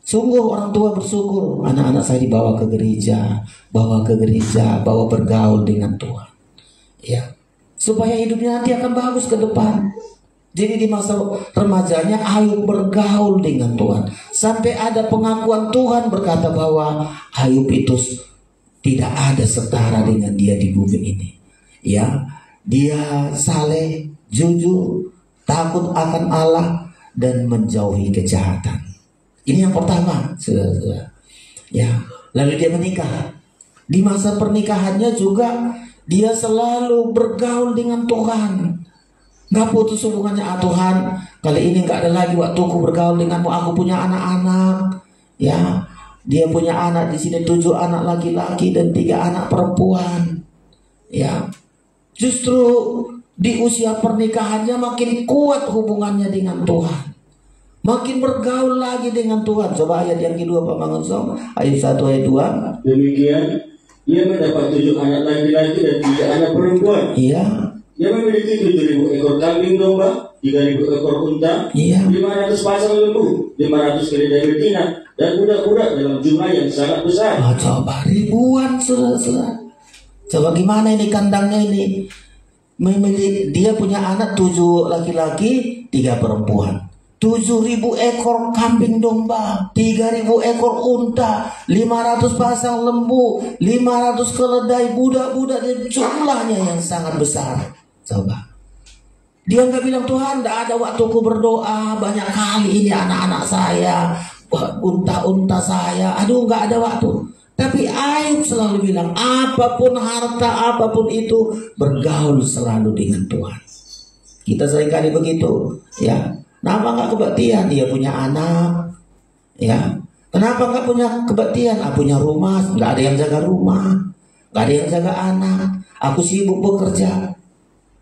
Sungguh orang tua bersyukur, anak-anak saya dibawa ke gereja, bawa bergaul dengan Tuhan. Ya, supaya hidupnya nanti akan bagus ke depan. Jadi di masa remajanya Ayub bergaul dengan Tuhan. Sampai ada pengakuan Tuhan berkata bahwa Ayub itu tidak ada setara dengan dia di bumi ini. Ya, dia saleh, jujur, takut akan Allah dan menjauhi kejahatan. Ini yang pertama, saudara. Ya, lalu dia menikah. Di masa pernikahannya juga dia selalu bergaul dengan Tuhan. Gak putus hubungannya, Tuhan, kali ini gak ada lagi waktuku bergaul denganmu. Aku punya anak-anak. Ya, dia punya anak di sini 7 anak laki-laki dan 3 anak perempuan. Ya, justru di usia pernikahannya makin kuat hubungannya dengan Tuhan. Makin bergaul lagi dengan Tuhan. Coba ayat yang kedua Pak Mangunso, ayat 1 ayat 2. Demikian ia mendapat 7 anak laki-laki dan 3 anak perempuan. Iya. Ia memiliki 7.000 ekor kambing domba, 3.000 ekor unta, iya. 500 pasang lembu, 500 keledai betina, dan budak-budak dalam jumlah yang sangat besar. Coba ribuan, saudara-saudara. Coba gimana ini kandangnya ini? Dia punya anak 7 laki-laki, 3 perempuan. 7.000 ekor kambing domba, 3.000 ekor unta, 500 pasang lembu, 500 keledai, budak-budak, dan jumlahnya yang sangat besar. Coba. Dia nggak bilang, Tuhan, nggak ada waktuku berdoa, banyak kali ini anak-anak saya, unta-unta saya, aduh nggak ada waktu. Tapi Ayub selalu bilang, apapun harta, apapun itu, bergaul selalu dengan Tuhan. Kita seringkali begitu, ya. Kenapa nggak kebaktian? Dia punya anak, ya. Kenapa nggak punya kebaktian? Punya rumah, nggak ada yang jaga rumah, nggak ada yang jaga anak. Aku sibuk bekerja,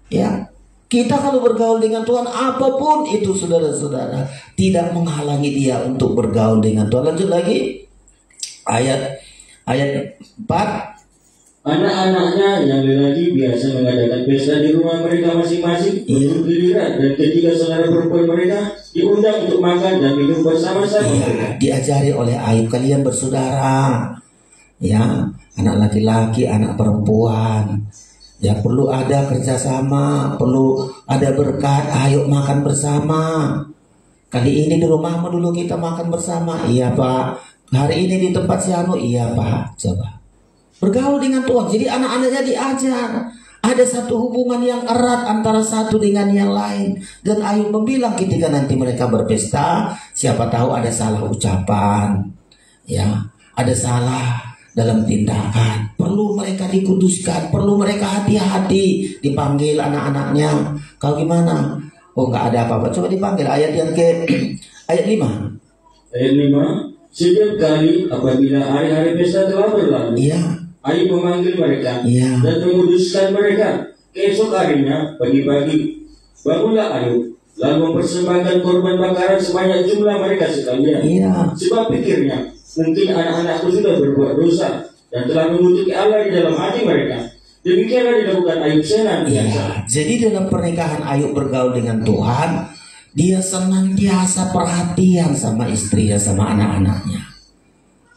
ya. Kita kalau bergaul dengan Tuhan, apapun itu, saudara-saudara, tidak menghalangi dia untuk bergaul dengan Tuhan. Lanjut lagi, ayat 4. Anak-anaknya yang lelaki biasa mengadakan pesta di rumah mereka masing-masing untuk giliran, dan ketika saudara perempuan mereka diundang untuk makan dan minum bersama-sama. Diajari oleh Ayub, kalian bersaudara, ya, anak laki-laki, anak perempuan, ya, perlu ada kerjasama, perlu ada berkat. Ayo makan bersama. Kali ini di rumahmu dulu kita makan bersama. Iya Pak. Hari ini di tempat si Anu. Iya Pak. Coba bergaul dengan Tuhan. Jadi anak-anaknya diajar. Ada satu hubungan yang erat antara satu dengan yang lain. Dan Ayub membilang ketika nanti mereka berpesta, siapa tahu ada salah ucapan, ya, ada salah dalam tindakan, perlu mereka dikuduskan, perlu mereka hati-hati, dipanggil anak-anaknya. Kau gimana? Oh nggak ada apa-apa. Coba dipanggil. Ayat yang ayat 5. Ayat 5. Setiap kali apabila hari-hari pesta telah berlalu, iya, Ayub memanggil mereka, iya, dan menguduskan mereka. Keesok harinya pagi-pagi bangunlah Ayub, lalu mempersembahkan korban bakaran sebanyak jumlah mereka sekalian. Iya. Sebab pikirnya, mungkin anak-anakku sudah berbuat dosa dan telah mengutuki Allah di dalam hati mereka. Demikianlah dilakukan Ayub senantiasa. Jadi dalam pernikahan Ayub bergaul dengan Tuhan, dia senantiasa perhatian sama istrinya, sama anak-anaknya.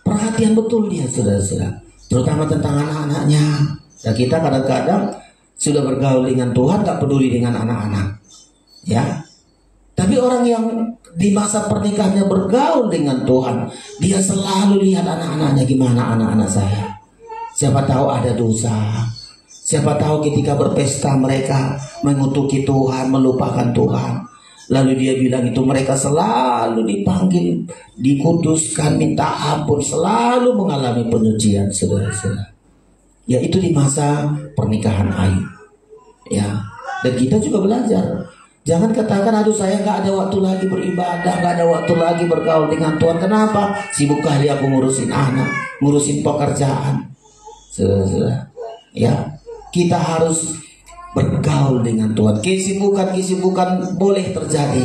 Perhatian betul dia, saudara-saudara, terutama tentang anak-anaknya. Dan kita kadang-kadang sudah bergaul dengan Tuhan, tak peduli dengan anak-anak, ya. Tapi orang yang di masa pernikahannya bergaul dengan Tuhan, dia selalu lihat anak-anaknya, gimana anak-anak saya. Siapa tahu ada dosa. Siapa tahu ketika berpesta mereka mengutuki Tuhan, melupakan Tuhan. Lalu dia bilang itu mereka selalu dipanggil, dikuduskan, minta ampun, selalu mengalami penyucian, saudara-saudara. Ya, itu di masa pernikahan Ayub. Ya, dan kita juga belajar. Jangan katakan, aduh saya nggak ada waktu lagi beribadah, nggak ada waktu lagi bergaul dengan Tuhan. Kenapa? Sibuk kali aku ngurusin anak, ngurusin pekerjaan. Saudara-saudara, ya, kita harus bergaul dengan Tuhan. Kesibukan boleh terjadi,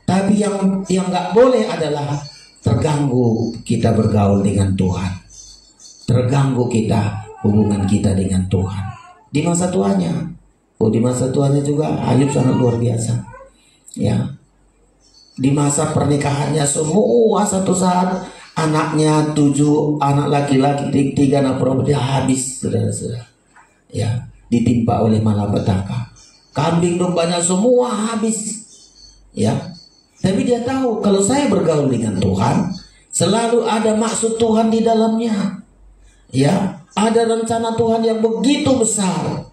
tapi yang nggak boleh adalah terganggu kita bergaul dengan Tuhan, terganggu kita hubungan kita dengan Tuhan di masa tuanya. Di masa tuanya juga Ayub sangat luar biasa, ya. Di masa pernikahannya semua satu saat anaknya 7 anak laki-laki, 3 anak perempuan, dia habis, saudara-saudara, ya, ditimpa oleh malapetaka. Kambing dombanya semua habis, ya. Tapi dia tahu kalau saya bergaul dengan Tuhan, selalu ada maksud Tuhan di dalamnya, ya. Ada rencana Tuhan yang begitu besar.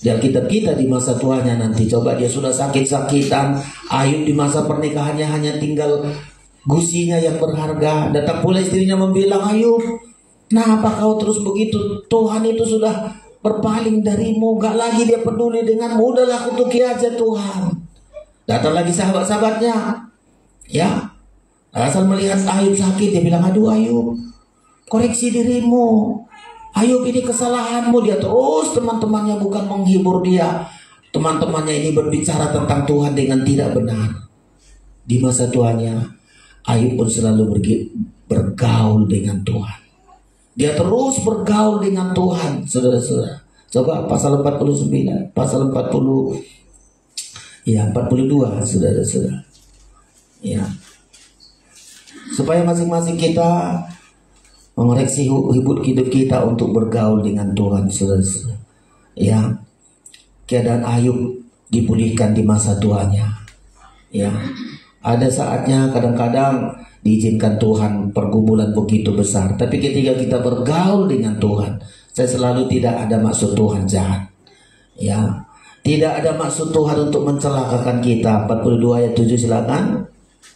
Di Alkitab kita di masa tuanya nanti, coba dia sudah sakit-sakitan. Ayub di masa pernikahannya hanya tinggal gusinya yang berharga. Datang pula istrinya membilang, Ayub, kenapa kau terus begitu? Tuhan itu sudah berpaling darimu, gak lagi dia peduli denganmu. Udahlah, kutuki aja Tuhan. Datang lagi sahabat-sahabatnya, ya, asal melihat Ayub sakit, dia bilang, aduh Ayub, koreksi dirimu. Ayub, ini kesalahanmu. Dia terus, teman-temannya bukan menghibur dia. Teman-temannya ini berbicara tentang Tuhan dengan tidak benar. Di masa tuanya, Ayub pun selalu bergaul dengan Tuhan. Dia terus bergaul dengan Tuhan, saudara-saudara. Coba pasal 49, pasal 42, saudara-saudara. Ya. Supaya masing-masing kita mengoreksi hidup kita untuk bergaul dengan Tuhan, saudara-saudara. Ya, keadaan Ayub dipulihkan di masa tuanya. Ya, ada saatnya kadang-kadang diizinkan Tuhan pergumulan begitu besar. Tapi ketika kita bergaul dengan Tuhan, saya selalu tidak ada maksud Tuhan jahat. Ya, tidak ada maksud Tuhan untuk mencelakakan kita. 42 ayat 7, silakan.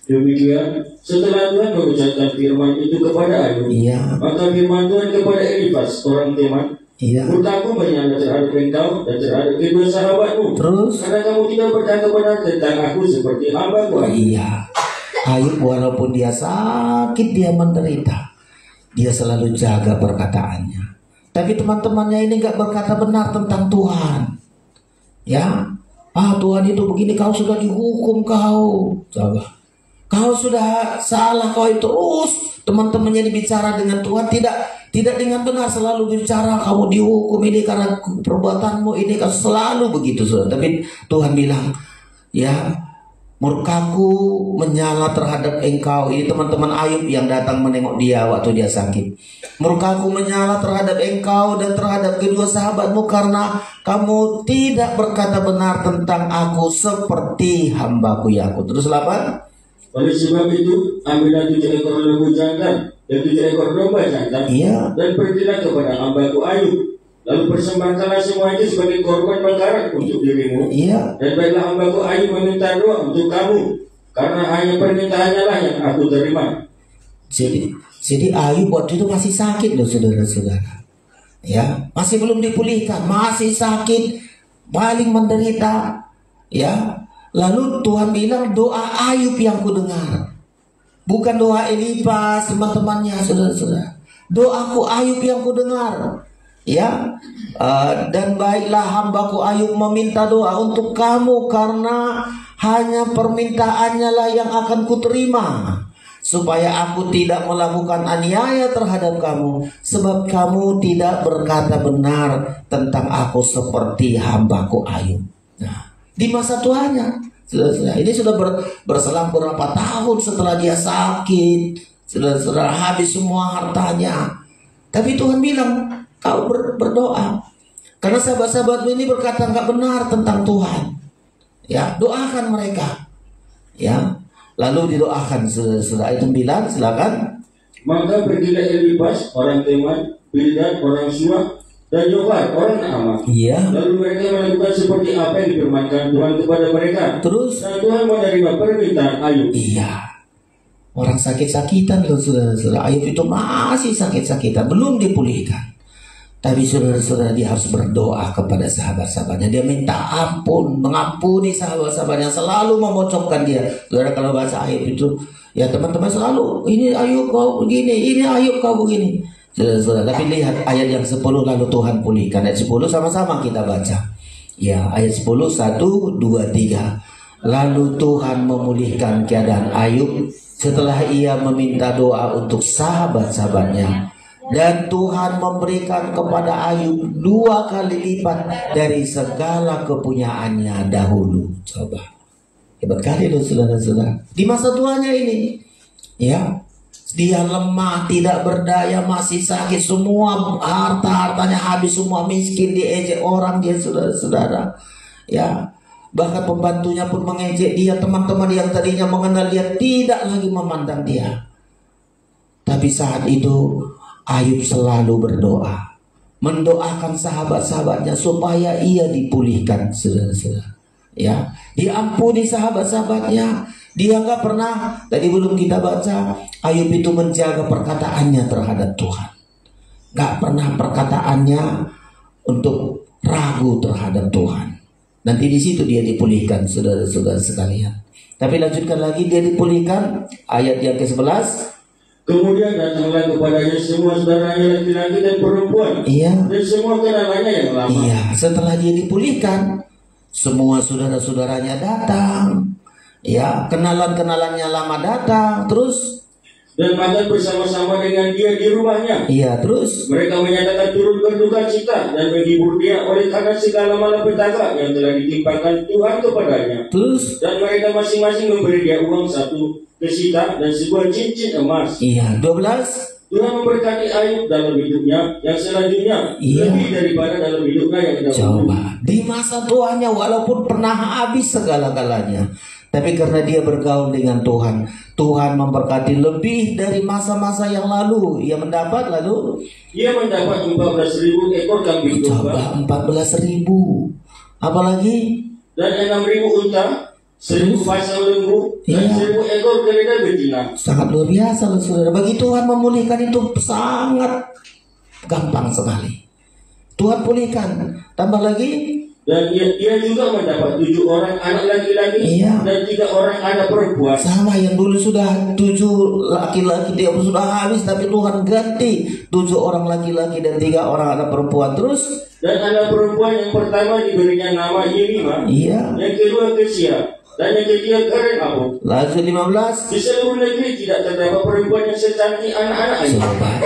Demikian, setelah Tuhan mengucapkan firman itu kepada Ayub, maka firman Tuhan kepada Elifas orang Teman, murkaku menyala terhadap engkau dan terhadap kedua sahabatmu. Terus, karena kamu tidak berkata benar tentang aku seperti hamba-Ku. Ayub walaupun dia sakit, dia menderita, dia selalu jaga perkataannya. Tapi teman-temannya ini gak berkata benar tentang Tuhan. Ya, Tuhan itu begini, kau sudah dihukum kau. Coba. Kau sudah salah, kau itu terus teman-temannya dibicara dengan Tuhan tidak dengan benar, selalu bicara kamu dihukum ini karena perbuatanmu ini, kan selalu begitu, saudara. Tapi Tuhan bilang, ya, murkaku menyala terhadap engkau. Ini teman-teman Ayub yang datang menengok dia waktu dia sakit. Murkaku menyala terhadap engkau dan terhadap kedua sahabatmu karena kamu tidak berkata benar tentang aku seperti hamba-Ku Yakub. Terus 8. Oleh sebab itu, ambillah 7 ekor lembu jantan dan 7 ekor domba jantan, dan pergilah kepada hamba-Ku Ayub. Lalu persembahkanlah semua itu sebagai korban bakaran untuk dirimu. Dan baiklah hamba-Ku Ayub meminta doa untuk kamu, karena hanya permintaannya lah yang aku terima. Jadi Ayub waktu itu masih sakit loh, saudara-saudara. Ya, masih belum dipulihkan, masih sakit, paling menderita. Ya. Lalu Tuhan bilang, doa Ayub yang kudengar, bukan doa Elifas teman-temannya, saudara-saudara. Doaku Ayub yang kudengar. Ya, dan baiklah hamba-Ku Ayub meminta doa untuk kamu, karena hanya permintaannya lah yang akan kuterima, supaya aku tidak melakukan aniaya terhadap kamu, sebab kamu tidak berkata benar tentang aku seperti hamba-Ku Ayub. Nah, di masa tuanya, ini sudah berselang beberapa tahun setelah dia sakit, sudah habis semua hartanya. Tapi Tuhan bilang, kau berdoa, Karena sahabat-sahabatmu ini berkata nggak benar tentang Tuhan. Ya, doakan mereka. Ya, lalu didoakan. Sudah ayat 9, silakan. Maka pergilah Elifas orang Teman, Bildad orang Suah, dan Yofar orang Naamah. Iya. Lalu mereka melakukan seperti apa yang difirmankan Tuhan kepada mereka. Terus? Dan Tuhan menerima permintaan Ayub. Iya. Orang sakit-sakitan loh saudara-saudara. Ayub itu masih sakit-sakitan, belum dipulihkan. Tapi saudara-saudara, dia harus berdoa kepada sahabat-sahabatnya. Dia minta ampun, mengampuni sahabat-sahabatnya, selalu memocokkan dia. Saudara, kalau bahasa Ayub itu, ya teman-teman selalu, ini Ayub kau begini, ini Ayub kau begini. Saudara, tapi lihat ayat yang 10 lalu Tuhan pulihkan. Ayat 10 sama-sama kita baca. Ya, ayat 10, 1, 2, 3. Lalu Tuhan memulihkan keadaan Ayub setelah ia meminta doa untuk sahabat-sahabatnya. Dan Tuhan memberikan kepada Ayub 2 kali lipat dari segala kepunyaannya dahulu. Coba, hebat kali loh saudara-saudara. Di masa tuanya ini, ya, dia lemah, tidak berdaya, masih sakit, semua harta-hartanya habis, semua miskin, diejek orang dia saudara-saudara. Ya, bahkan pembantunya pun mengejek dia, teman-teman yang tadinya mengenal dia tidak lagi memandang dia. Tapi saat itu Ayub selalu berdoa, mendoakan sahabat-sahabatnya supaya ia dipulihkan, saudara-saudara. Ya, diampuni sahabat-sahabatnya. Dia nggak pernah, tadi belum kita baca, Ayub itu menjaga perkataannya terhadap Tuhan. Nggak pernah perkataannya untuk ragu terhadap Tuhan. Nanti di situ dia dipulihkan, saudara-saudara sekalian. Tapi lanjutkan lagi, dia dipulihkan ayat yang ke-11. Kemudian datanglah kepadanya semua saudaranya laki-laki dan perempuan. Iya. Dan semua kenalannya yang lama. Iya, setelah dia dipulihkan, semua saudara-saudaranya datang. Ya, kenalan-kenalannya lama datang. Terus? Dan makan bersama-sama dengan dia di rumahnya. Iya, terus? Mereka menyatakan turut berduka cita dan menghibur dia oleh karena segala malapetaka yang telah ditimpakan Tuhan kepadanya. Terus? Dan mereka masing-masing memberi dia uang 1 kesita dan sebuah cincin emas. Iya, 12. Tuhan memberkati Ayub dalam hidupnya yang selanjutnya, iya, lebih daripada dalam hidupnya yang dahulu. Coba, di masa tuanya walaupun pernah habis segala-galanya, tapi karena dia bergaul dengan Tuhan, Tuhan memberkati lebih dari masa-masa yang lalu. Ia mendapat 14.000 ekor kambing domba. Coba, 14.000. Apalagi? Dan 6.000 unta, 1.000 pasang lembu, dan 1.000 ekor keledai betina. Sangat luar biasa loh saudara. Bagi Tuhan memulihkan itu sangat gampang sekali. Tuhan pulihkan. Tambah lagi. Dan dia juga mendapat 7 orang anak laki-laki, dan 3 orang anak perempuan. Sama yang dulu sudah 7 laki-laki dia sudah habis, tapi Tuhan ganti 7 orang laki-laki dan 3 orang anak perempuan. Terus? Dan anak perempuan yang pertama diberinya nama Yerima, yang kedua Kesia, dan yang ketiga Karen Abu. Lanjut 15. Di seluruh negeri tidak terdapat perempuan yang secantik anak-anak Ayub.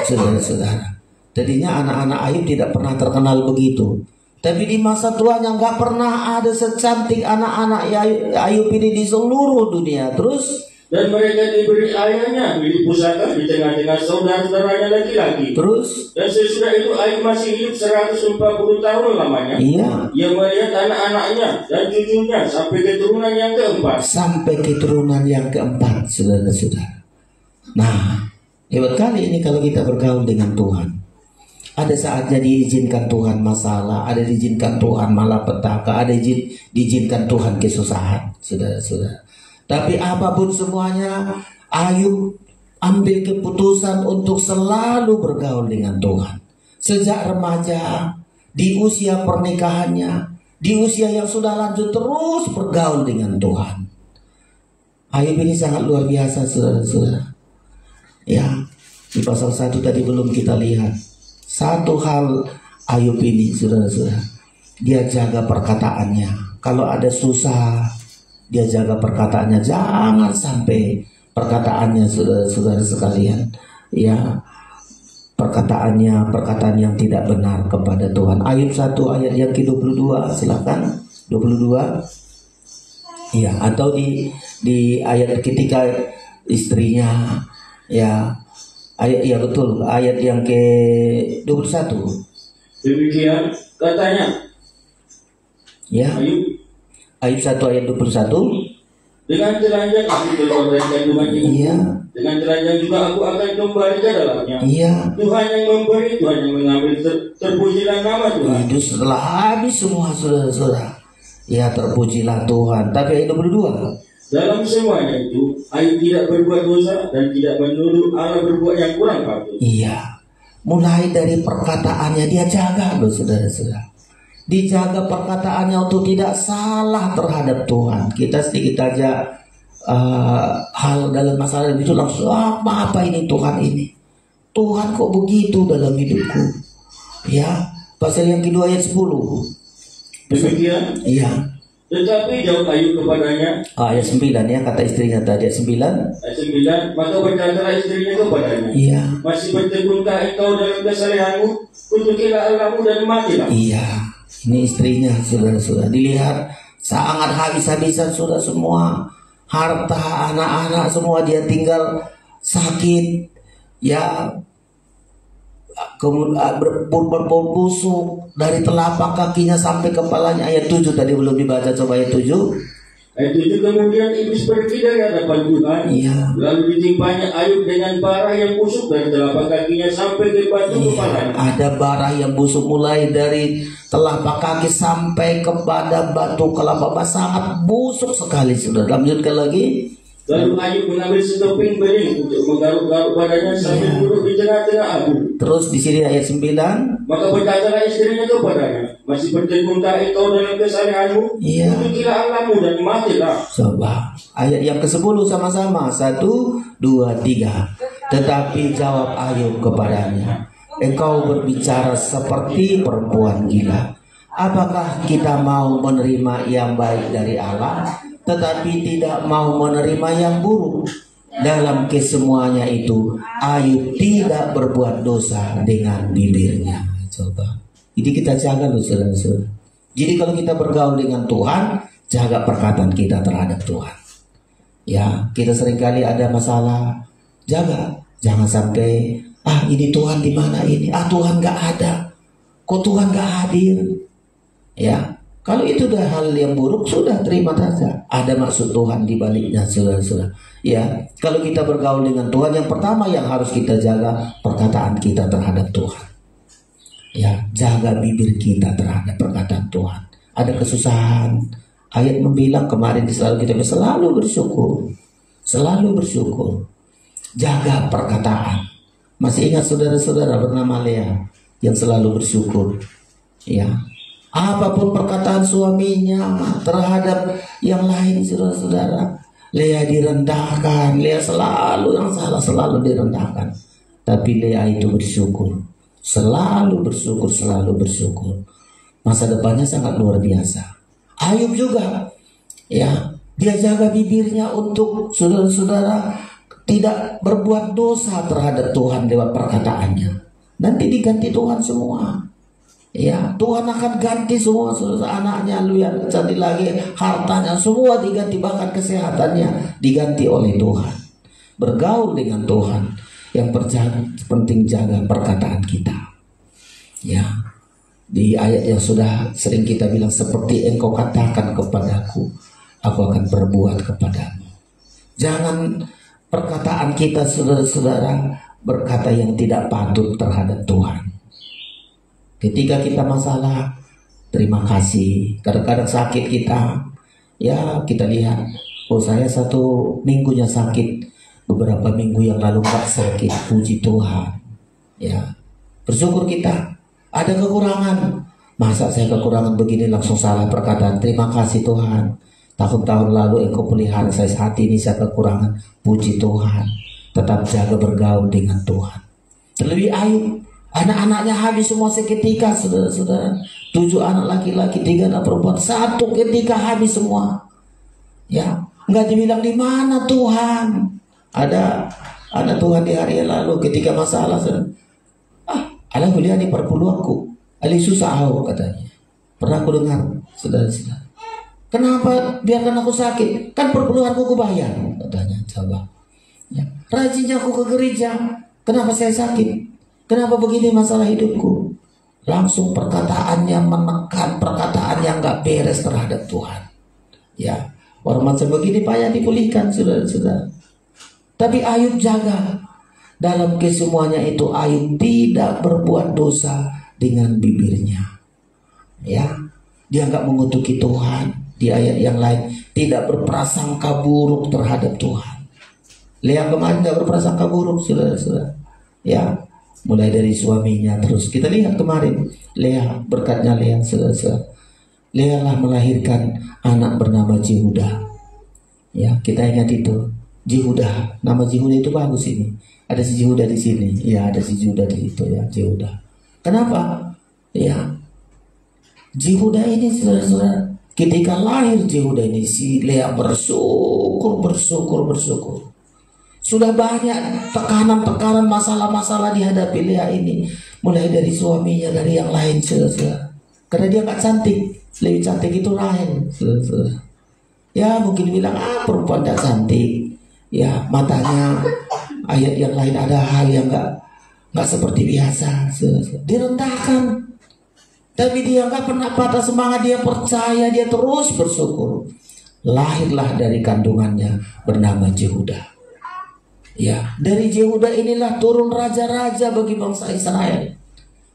Saudara-saudara, tadinya anak-anak Ayub tidak pernah terkenal begitu. Tapi di masa tuanya nggak pernah ada secantik anak-anak Ayub ini di seluruh dunia. Terus? Dan mereka diberi ayahnya milik pusaka di tengah-tengah saudara-saudaranya laki-laki. Terus? Dan sesudah itu Ayub masih hidup 140 tahun lamanya. Iya. Ia melihat anak-anaknya dan cucunya sampai keturunan yang keempat. Sampai keturunan yang keempat, saudara-saudara. Nah, hebat kali ini kalau kita bergaul dengan Tuhan. Ada saatnya diizinkan Tuhan masalah, ada diizinkan Tuhan malapetaka, ada diizinkan Tuhan kesusahan, saudara-saudara. Tapi apapun semuanya, Ayub ambil keputusan untuk selalu bergaul dengan Tuhan. Sejak remaja, di usia pernikahannya, di usia yang sudah lanjut, terus bergaul dengan Tuhan. Ayub ini sangat luar biasa, saudara-saudara. Ya, di pasal 1 tadi belum kita lihat. Satu hal Ayub ini, saudara-saudara, dia jaga perkataannya. Kalau ada susah, dia jaga perkataannya. Jangan sampai perkataannya, saudara-saudara sekalian, ya, perkataan yang tidak benar kepada Tuhan. Ayub 1 ayat yang ke-22, silakan 22. Ya, atau di ayat ketika istrinya, ya, ayat, ya betul, ayat yang ke-21. Demikian katanya. Ya. Ayub 1 ayat 21. Dengan telanjang aku keluar dari kandungan ibu. Iya. Dengan telanjang juga aku akan kembali ke dalamnya. Iya. Tuhan yang memberi, Tuhan yang mengambil, terpujilah nama Tuhan. Itu setelah habis semua saudara-saudara. Ya, terpujilah Tuhan. Tapi ayat 22. Dalam semuanya itu, Ayub tidak berbuat dosa dan tidak menuduh Allah berbuat yang kurang patut. Iya. Mulai dari perkataannya dia jaga loh saudara-saudara. Dijaga perkataannya untuk tidak salah terhadap Tuhan. Kita sedikit aja hal dalam masalah itu langsung apa ini Tuhan ini. Tuhan kok begitu dalam hidupku. Ya, pasal yang kedua ayat 10. Demikian. Iya. Tetapi jawab Ayub kepadanya. Ayat 9 ya, kata istrinya tadi ayat 9. Ayat 9, maka berkatalah istrinya kepadanya. Iya. Masih bertekunkah engkau dalam kesalehanmu? Kutukilah Allahmu dan matilah. Iya. Ini istrinya saudara-saudara. Dilihat sangat habis-habisan sudah semua. Harta, anak-anak semua dia tinggal sakit. Ya. Kemudian berbusuk dari telapak kakinya sampai kepalanya. Ayat 7 tadi belum dibaca, coba ayat 7. Ayat 7, kemudian iblis pergi dari hadapan Tuhan. Iya. Lalu ditimpanya Ayub dengan bara yang busuk dari telapak kakinya sampai ke batu kepalanya. Ada bara yang busuk mulai dari telapak kaki sampai kepada batu kelapa, sangat busuk sekali. Sudah lanjutkan lagi. Lalu Ayub mengambil setopeng bening untuk menggaruk-garuk badannya sambil duduk di tengah-tengah abu. Terus di sini ayat 9. Maka berkatalah istrinya kepadanya, masih bertekunkah engkau dalam kesalehanmu? Iya. Kutukilah Allahmu dan matilah. Coba ayat yang ke-10 sama-sama. 1, 2, 3. Tetapi jawab Ayub kepadanya, engkau berbicara seperti perempuan gila. Apakah kita mau menerima yang baik dari Allah, tetapi tidak mau menerima yang buruk? Dalam kesemuanya itu Ayub tidak berbuat dosa dengan bibirnya. Coba. Jadi kita jaga loh saudara-saudara. Jadi kalau kita bergaul dengan Tuhan, jaga perkataan kita terhadap Tuhan. Ya, kita seringkali ada masalah, jaga. Jangan sampai ini Tuhan di mana ini? Tuhan nggak ada. Kok Tuhan nggak hadir? Ya. Kalau itu udah hal yang buruk, sudah terima saja. Ada maksud Tuhan di baliknya, saudara-saudara. Ya, kalau kita bergaul dengan Tuhan, yang pertama yang harus kita jaga perkataan kita terhadap Tuhan. Ya, jaga bibir kita terhadap perkataan Tuhan. Ada kesusahan, ayat membilang kemarin selalu kita selalu bersyukur, selalu bersyukur. Jaga perkataan. Masih ingat saudara-saudara bernama Lea yang selalu bersyukur? Ya. Apapun perkataan suaminya terhadap yang lain, saudara-saudara, Lea direndahkan, Lea selalu yang salah, selalu direndahkan. Tapi Lea itu bersyukur, selalu bersyukur, selalu bersyukur. Masa depannya sangat luar biasa. Ayub juga, ya, dia jaga bibirnya untuk saudara-saudara tidak berbuat dosa terhadap Tuhan lewat perkataannya. Nanti diganti Tuhan semua. Ya, Tuhan akan ganti semua anaknya, lihat jadi lagi hartanya semua diganti, bahkan kesehatannya diganti oleh Tuhan. Bergaul dengan Tuhan, yang penting jaga perkataan kita. Ya, di ayat yang sudah sering kita bilang, seperti engkau katakan kepadaku, aku akan berbuat kepadamu. Jangan perkataan kita saudara-saudara berkata yang tidak patut terhadap Tuhan. Ketika kita masalah, terima kasih. Kadang-kadang sakit kita, ya kita lihat, saya 1 minggunya sakit, beberapa minggu yang lalu gak sakit, puji Tuhan. Ya, bersyukur kita. Ada kekurangan, masa saya kekurangan begini langsung salah perkataan. Terima kasih Tuhan. Tahun-tahun lalu engkau pelihara saya, saat ini saya kekurangan, puji Tuhan. Tetap jaga bergaul dengan Tuhan. Terlebih Ayub, anak-anaknya habis semua seketika, saudara-saudara. 7 anak laki-laki, 3 anak perempuan, 1 ketika habis semua. Ya, nggak dibilang di mana Tuhan. Ada anak Tuhan di hari yang lalu ketika masalah, Allah kuliah di perpuluhanku, Ali susah katanya. Pernah aku dengar, saudara-saudara. Kenapa biarkan aku sakit? Kan perpuluhanku aku bayar, katanya. Coba. Ya. Rajinnya aku ke gereja, kenapa saya sakit? Kenapa begini masalah hidupku? langsung perkataannya menekan, perkataan yang nggak beres terhadap Tuhan. Ya, orang macam begini payah dipulihkan, saudara-saudara. Tapi Ayub jaga. Dalam kesemuanya itu Ayub tidak berbuat dosa dengan bibirnya. Ya, dia nggak mengutuki Tuhan. Di ayat yang lain, tidak berprasangka buruk terhadap Tuhan. Lea kemarin nggak berprasangka buruk, saudara-saudara. Ya, mulai dari suaminya terus. Kita lihat kemarin, Lea, berkatnya Lea, saudara-saudara. Lea lah melahirkan anak bernama Jehuda. Ya, kita ingat itu. Jehuda, nama Jehuda itu bagus ini. Ada si Jehuda di sini. Ya, ada si Jehuda di situ ya, Jehuda. Kenapa? Ya, Jehuda ini, saudara-saudara, ketika lahir Jehuda ini, si Lea bersyukur. Sudah banyak tekanan-tekanan, masalah-masalah dihadapi Lea ini, mulai dari suaminya, dari yang lain, saudara-saudara. Karena dia gak cantik, lebih cantik itu Rahel, saudara-saudara. Ya, mungkin bilang, perempuan gak cantik. Ya, matanya, ayat yang lain ada hal yang gak seperti biasa, saudara-saudara. Direndahkan. Tapi dia gak pernah patah semangat, dia percaya, dia terus bersyukur. Lahirlah dari kandungannya bernama Jehuda. Ya, dari Jehuda inilah turun raja-raja bagi bangsa Israel.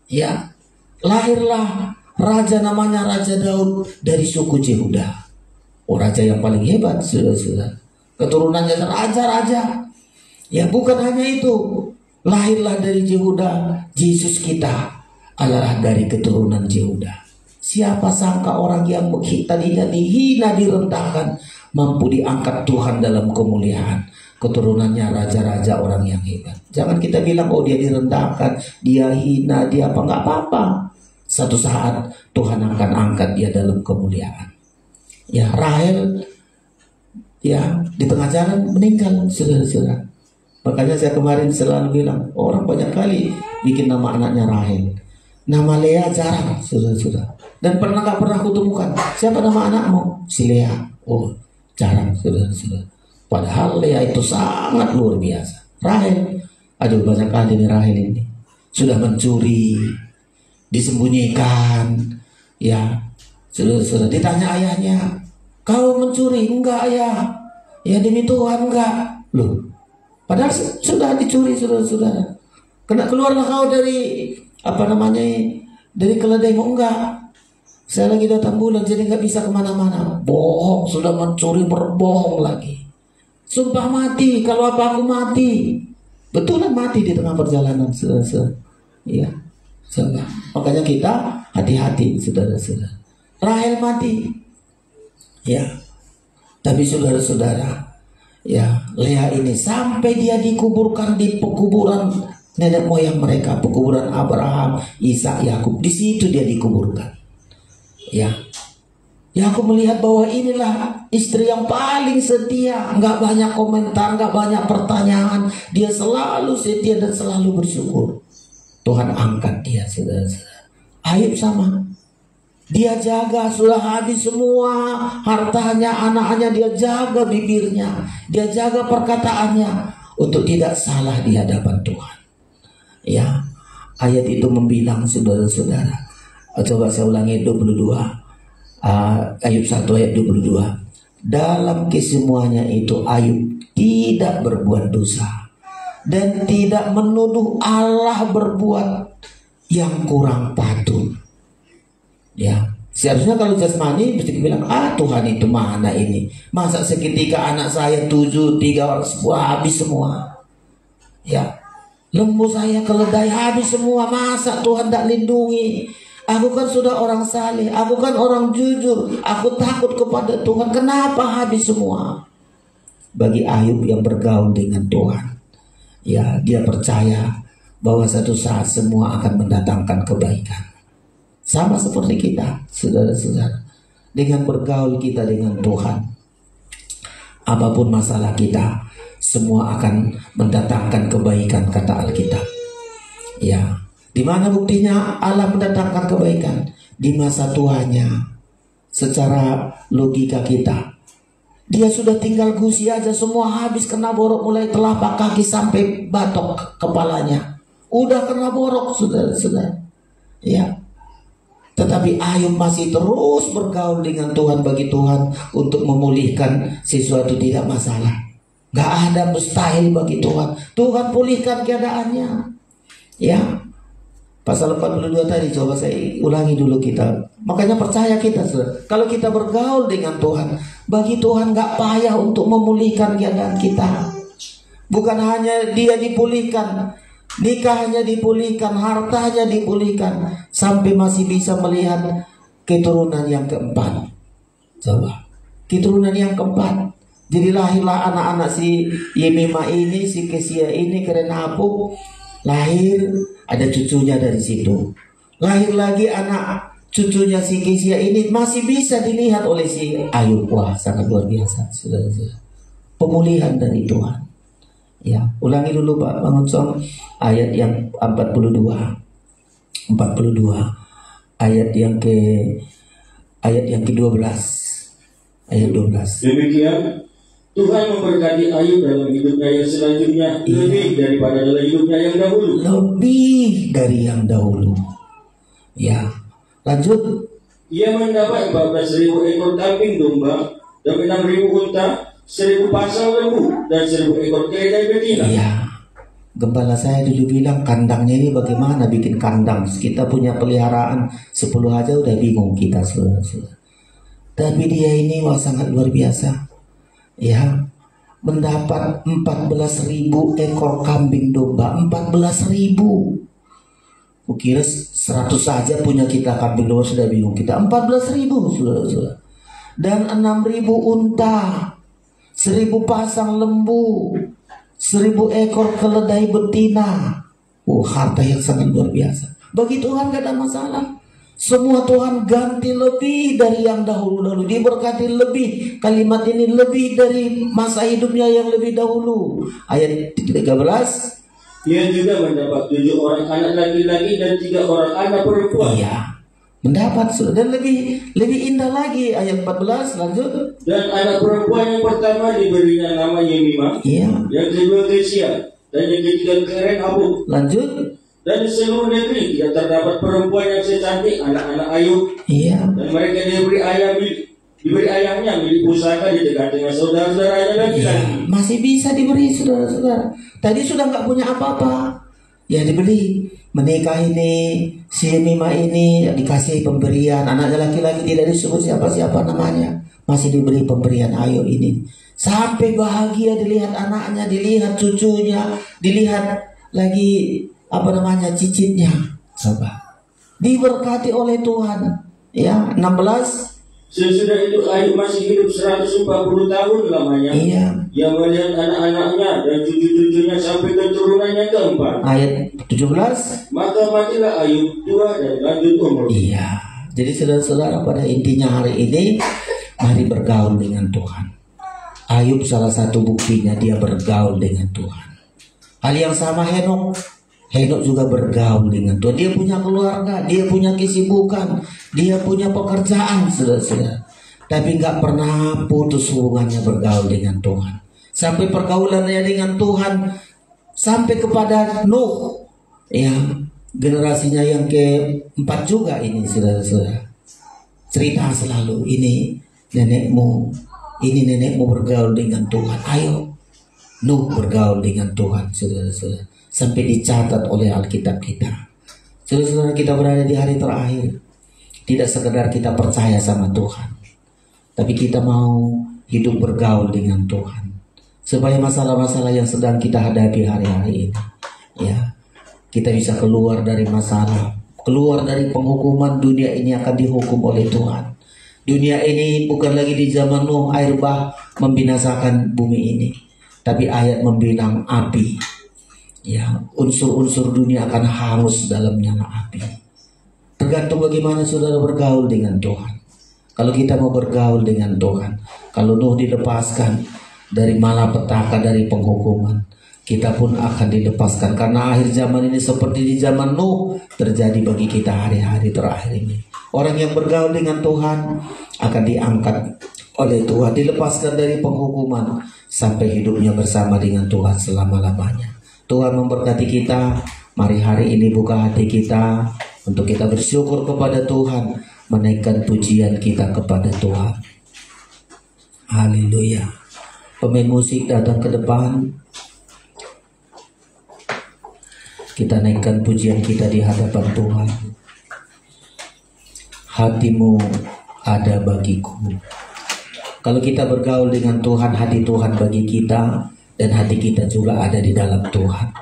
Ya, lahirlah raja namanya Raja Daud dari suku Jehuda. Oh, raja yang paling hebat, saudara-saudara. Keturunannya raja-raja. Ya, bukan hanya itu. Lahirlah dari Jehuda, Yesus kita adalah dari keturunan Jehuda. Siapa sangka orang yang tadinya dihina, direndahkan, mampu diangkat Tuhan dalam kemuliaan. Keturunannya raja-raja, orang yang hebat. Jangan kita bilang, oh dia direndahkan, dia hina, dia apa, nggak apa-apa. Satu saat Tuhan akan angkat dia dalam kemuliaan. Ya, Rahel, ya, di tengah jalan meninggal, saudara-saudara. Makanya saya kemarin selalu bilang, orang banyak kali bikin nama anaknya Rahel. Nama Lea jarang, saudara-saudara. Dan nggak pernah kutemukan, siapa nama anakmu? Si Lea. Oh, jarang, saudara-saudara. Padahal Lea itu sangat luar biasa. Rahel, aduh banyak kali nih Rahel ini sudah mencuri, disembunyikan, ya, sudah ditanya ayahnya, kau mencuri? Enggak ayah, ya demi Tuhan enggak. Loh, padahal sudah dicuri, saudara-saudara. Kena keluarlah kau dari dari keledaimu. Enggak, saya lagi datang bulan jadi nggak bisa kemana-mana. Bohong, sudah mencuri, berbohong lagi. Sumpah mati, kalau apa aku mati. Betulan mati di tengah perjalanan, saudara-saudara. Iya, saudara. Makanya kita hati-hati, saudara-saudara. Rahel mati. Ya. Tapi saudara-saudara, ya, Lea ini sampai dia dikuburkan di pekuburan nenek moyang mereka, pekuburan Abraham, Ishak, Yakub. Di situ dia dikuburkan. Ya. Ya, aku melihat bahwa inilah istri yang paling setia. Nggak banyak komentar, nggak banyak pertanyaan. Dia selalu setia dan selalu bersyukur. Tuhan angkat dia, saudara-saudara. Ayub sama. Dia jaga, sudah habis semua hartanya, anaknya, dia jaga bibirnya. Dia jaga perkataannya untuk tidak salah di hadapan Tuhan. Ya, ayat itu membilang, saudara-saudara. Coba saya ulangi 22. Ayub 1 ayat 22. Dalam kesemuanya itu Ayub tidak berbuat dosa dan tidak menuduh Allah berbuat yang kurang patut. Ya, seharusnya kalau jasmani mesti bilang, Tuhan itu mana ini? Masa seketika anak saya 7, 3 orang habis semua. Ya, lembu saya keledai habis semua. Masa Tuhan tak lindungi? Aku kan sudah orang saleh, aku kan orang jujur, aku takut kepada Tuhan. Kenapa habis semua? Bagi Ayub yang bergaul dengan Tuhan, ya, dia percaya bahwa satu saat semua akan mendatangkan kebaikan. Sama seperti kita, saudara-saudara, dengan bergaul kita dengan Tuhan, apapun masalah kita, semua akan mendatangkan kebaikan, kata Alkitab. Ya. Di mana buktinya Allah mendatangkan kebaikan? Di masa tuanya. Secara logika kita, dia sudah tinggal gusi aja, semua habis kena borok mulai telapak kaki sampai batok kepalanya. Udah kena borok, saudara-saudara. Ya. Tetapi Ayub masih terus bergaul dengan Tuhan. Bagi Tuhan untuk memulihkan sesuatu tidak masalah. Gak ada mustahil bagi Tuhan. Tuhan pulihkan keadaannya. Ya. Pasal 42 tadi coba saya ulangi dulu kita. Makanya percaya kita, kalau kita bergaul dengan Tuhan, bagi Tuhan gak payah untuk memulihkan keadaan kita. Bukan hanya dia dipulihkan, nikahnya dipulihkan, hartanya dipulihkan, sampai masih bisa melihat keturunan yang keempat. Coba, keturunan yang keempat. Jadi lahirlah anak-anak si Yemima ini, si Kesia ini, karena apa? Lahir, ada cucunya dari situ. Lahir lagi anak cucunya si Kesia ini, masih bisa dilihat oleh si Ayub. Wah, sangat luar biasa, saudara-saudara. Pemulihan dari Tuhan. Ya, ulangi dulu Pak Mangunsong, ayat yang 42 ayat yang ke-12, ayat 12. Demikian Tuhan memberkati Ayub dalam hidupnya yang selanjutnya, lebih daripada dalam hidupnya yang dahulu. Lebih dari yang dahulu. Ya, lanjut. Ia mendapat 14.000 ekor kambing domba dan 6.000 unta, 1.000 pasang lembu dan 1.000 ekor keledai betina. Iya. Gembala saya dulu bilang kandangnya ini bagaimana bikin kandang. Kita punya peliharaan 10 aja udah bingung kita, saudara-saudara. Tapi dia ini wah sangat luar biasa. Ya, mendapat 14.000 ekor kambing domba. 14.000. Kukira 100 saja punya kita kambing domba sudah bingung kita. 14.000, saudara-saudara. Dan 6.000 unta, 1.000 pasang lembu, 1.000 ekor keledai betina. Harta yang sangat luar biasa. Bagi Tuhan gak ada masalah. Semua Tuhan ganti lebih dari yang dahulu-dahulu. Diberkati lebih. Kalimat ini lebih dari masa hidupnya yang lebih dahulu. Ayat 13. Ia juga mendapat 7 orang anak laki-laki dan 3 orang anak perempuan. Iya, mendapat. Dan lebih indah lagi ayat 14, lanjut. Dan anak perempuan yang pertama diberinya nama Yemima. Iya. Yang kedua Kesia, dan yang ketiga Keren Abu. Lanjut. Dan di seluruh negeri tidak terdapat perempuan yang secantik anak-anak Ayub. Iya. Dan mereka diberi ayahnya milik pusaka di tengah-tengah saudara-saudaranya lagi. Iya. Masih bisa diberi saudara-saudara. Tadi sudah nggak punya apa-apa. Ya dibeli. Menikah ini, si Yemima ini dikasih pemberian. Anaknya laki-laki tidak disebut siapa-siapa namanya. Masih diberi pemberian Ayub ini. Sampai bahagia dilihat anaknya, dilihat cucunya, dilihat lagi cicitnya. Coba. Diberkati oleh Tuhan. Ya, 16. Sesudah itu Ayub masih hidup 140 tahun lamanya. Iya. Yang melihat anak-anaknya dan cucu-cucunya sampai keturunannya keempat. Ayat 17. Maka matilah Ayub tua dan lanjut umur. Iya. Jadi saudara-saudara, pada intinya hari ini mari bergaul dengan Tuhan. Ayub salah satu buktinya dia bergaul dengan Tuhan. Hal yang sama Henok. Henok juga bergaul dengan Tuhan. Dia punya keluarga, dia punya kesibukan, dia punya pekerjaan, saudara-saudara. Tapi nggak pernah putus hubungannya bergaul dengan Tuhan. Sampai pergaulannya dengan Tuhan sampai kepada Nuh, ya generasinya yang keempat juga ini, saudara-saudara. Cerita selalu ini nenekmu bergaul dengan Tuhan. Ayo, Nuh bergaul dengan Tuhan, saudara-saudara. Sampai dicatat oleh Alkitab kita. Saudara-saudara, kita berada di hari terakhir. Tidak sekedar kita percaya sama Tuhan, tapi kita mau hidup bergaul dengan Tuhan. Supaya masalah-masalah yang sedang kita hadapi hari-hari ini, ya, kita bisa keluar dari masalah, keluar dari penghukuman. Dunia ini akan dihukum oleh Tuhan. Dunia ini bukan lagi di zaman Nuh, air bah membinasakan bumi ini, tapi ayat membilang api. Ya, unsur-unsur dunia akan hangus dalam nyala api. Tergantung bagaimana saudara bergaul dengan Tuhan. Kalau kita mau bergaul dengan Tuhan, kalau Nuh dilepaskan dari malapetaka, dari penghukuman, kita pun akan dilepaskan. Karena akhir zaman ini seperti di zaman Nuh terjadi bagi kita hari-hari terakhir ini. Orang yang bergaul dengan Tuhan akan diangkat oleh Tuhan, dilepaskan dari penghukuman sampai hidupnya bersama dengan Tuhan selama-lamanya. Tuhan memberkati kita. Mari hari ini buka hati kita, untuk kita bersyukur kepada Tuhan, menaikkan pujian kita kepada Tuhan. Haleluya. Pemain musik datang ke depan. Kita naikkan pujian kita di hadapan Tuhan. Hatimu ada bagiku. Kalau kita bergaul dengan Tuhan, hati Tuhan bagi kita, dan hati kita juga ada di dalam Tuhan.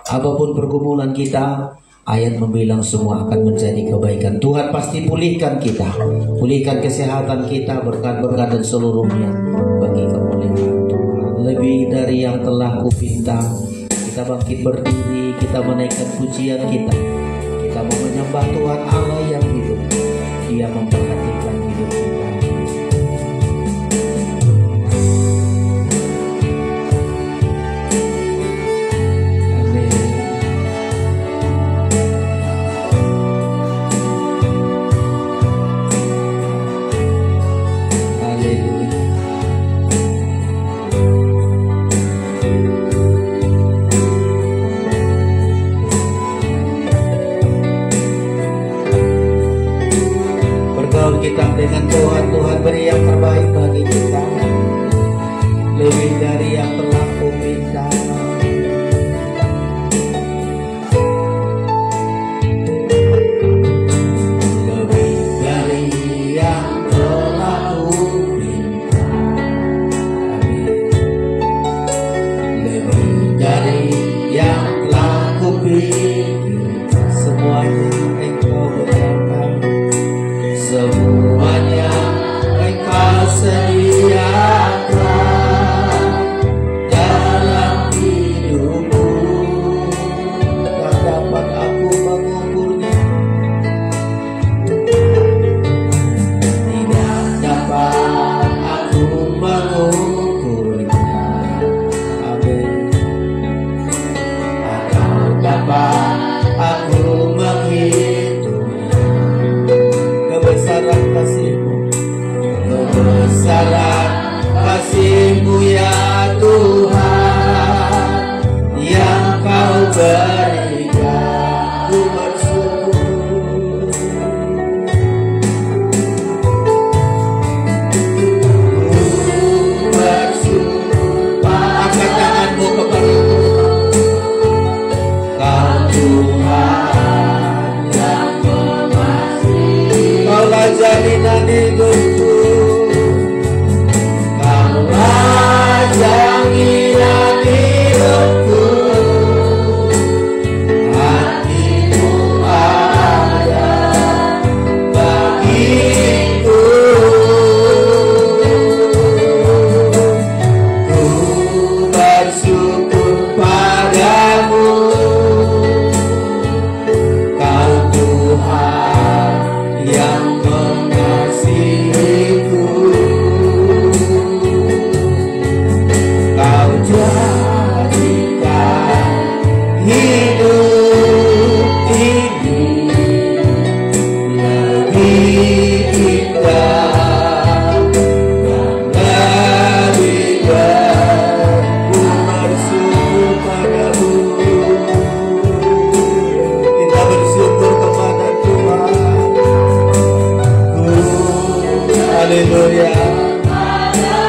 Apapun pergumulan kita, ayat membilang semua akan menjadi kebaikan. Tuhan pasti pulihkan kita, pulihkan kesehatan kita, berkat-berkat dan seluruhnya bagi kemuliaan Tuhan. Lebih dari yang telah kupinta, kita bangkit berdiri, kita menaikkan pujian kita. Kita mau menyembah Tuhan Allah yang hidup. Dia memperhatikan hidup kita. Kita dengan Tuhan, Tuhan beri yang terbaik bagi kita, lebih dari yang telah kuminta. Lebih dari yang telah kuminta. Lebih dari yang telah kupikirkan. Semuanya Engkau berikan. Semuanya Engkau sediakan dalam hidupku. Tak dapat aku mengukurnya, tidak dapat aku mengukurnya. Amin. Atau dapat aku menghitungnya. Kebesaran kasih-Mu, kebesaran kasih-Mu ya Tuhan, yang Kau berikan, ku bersyukur. Ku bersyukur. Angkat tanganmu kepada Kau Tuhan yang mengasihi. Kaulah jaminan hidupku, Kaulah jaminan hidupku. Hati-Mu ada bagiku. Ku bersyukur padamu, Kau Tuhan yang mengasihiku. Kau jadikan hidup ini lebih indah dan lebih baik. Ku bersyukur padamu. Kita bersyukur kepada Tuhan. Haleluya.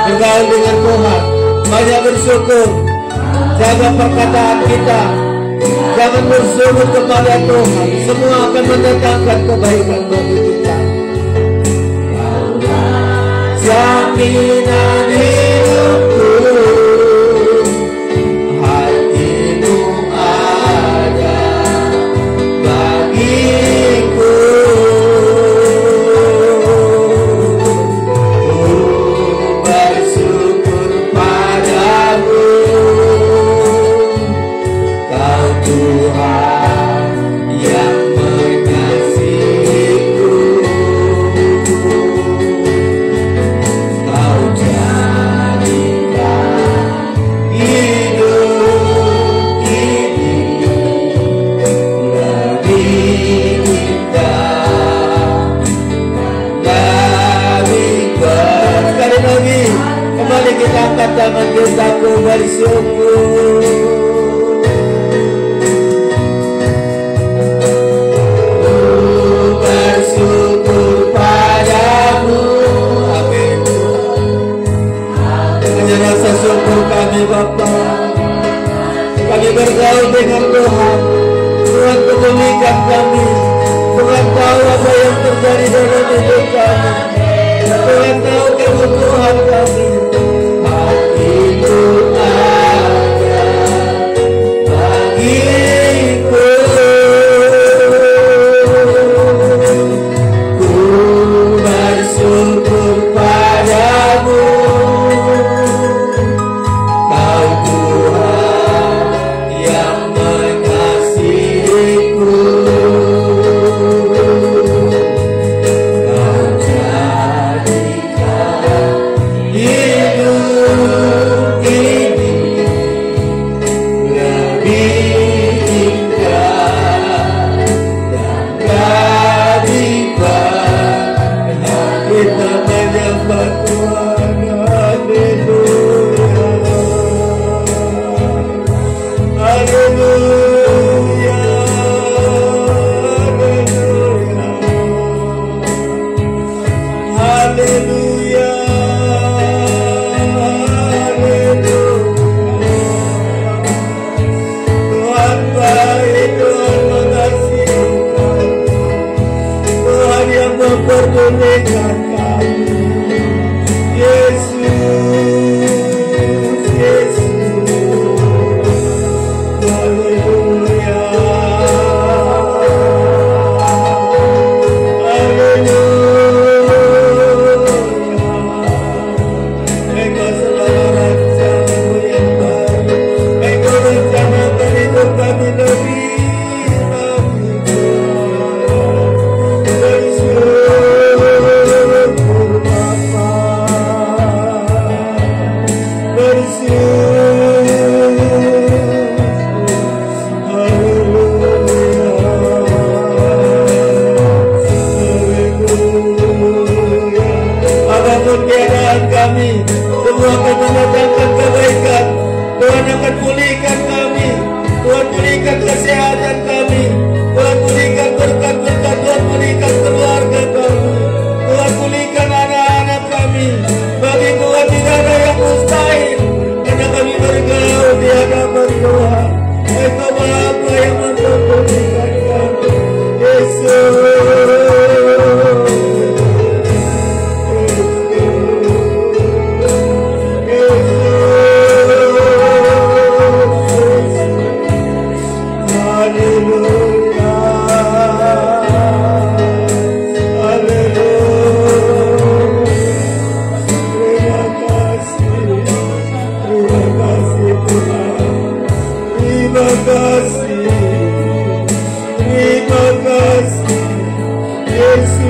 Bergaul dengan Tuhan, banyak bersyukur. Jaga perkataan kita, jangan bersyukur kepada Tuhan. Semua akan mendatangkan kebaikan bagi kita. Jaminan hidupku, hati-Mu ada bagiku. Bersyukur padamu, Kau Tuhan yang mengasihiku. Kau jadikan hidup ini lebih indah dan lebih baik. Sekali lagi, kembali kita angkat tangan kita, ku bersyukur. memulihkan kami. Tuhan tahu apa yang terjadi dalam hidup kami. Tuhan tahu kebutuhan kami. Hatiku ada bagiku. Ku bersyukur padamu. Kau Tuhan yang mengasihiku. Kau jadikan hidup ini lebih indah dan lebih baik. Kita menyembah Tuhan. Haleluya. Haleluya. Haleluya. Haleluya. Tuhan baik, Tuhan mengasihi kami. Tuhan yang memperdulikan kami. Yesus, Yesus. Haleluya. Haleluya. Engkau selalu rencanamu yang baik. Engkau rencanakan hidup kami lebih bersyukur Bapa. Apapun keadaan kami, semua akan mendatangkan kebaikan. Tuhan akan pulihkan kami. Tuhan pulihkan kesehatan kami. Tuhan pulihkan berkat-berkat. Tuhan pulihkan keluarga kami. Tuhan pulihkan anak-anak kami. Bagi Tuhan tidak ada yang mustahil, karena kami bergaul di hadapan Tuhan. Engkau Bapa yang memperdulikan kami. Yesus. Haleluya. Haleluya. Terima kasih Tuhan. Terima kasih. Terima kasih Yesus.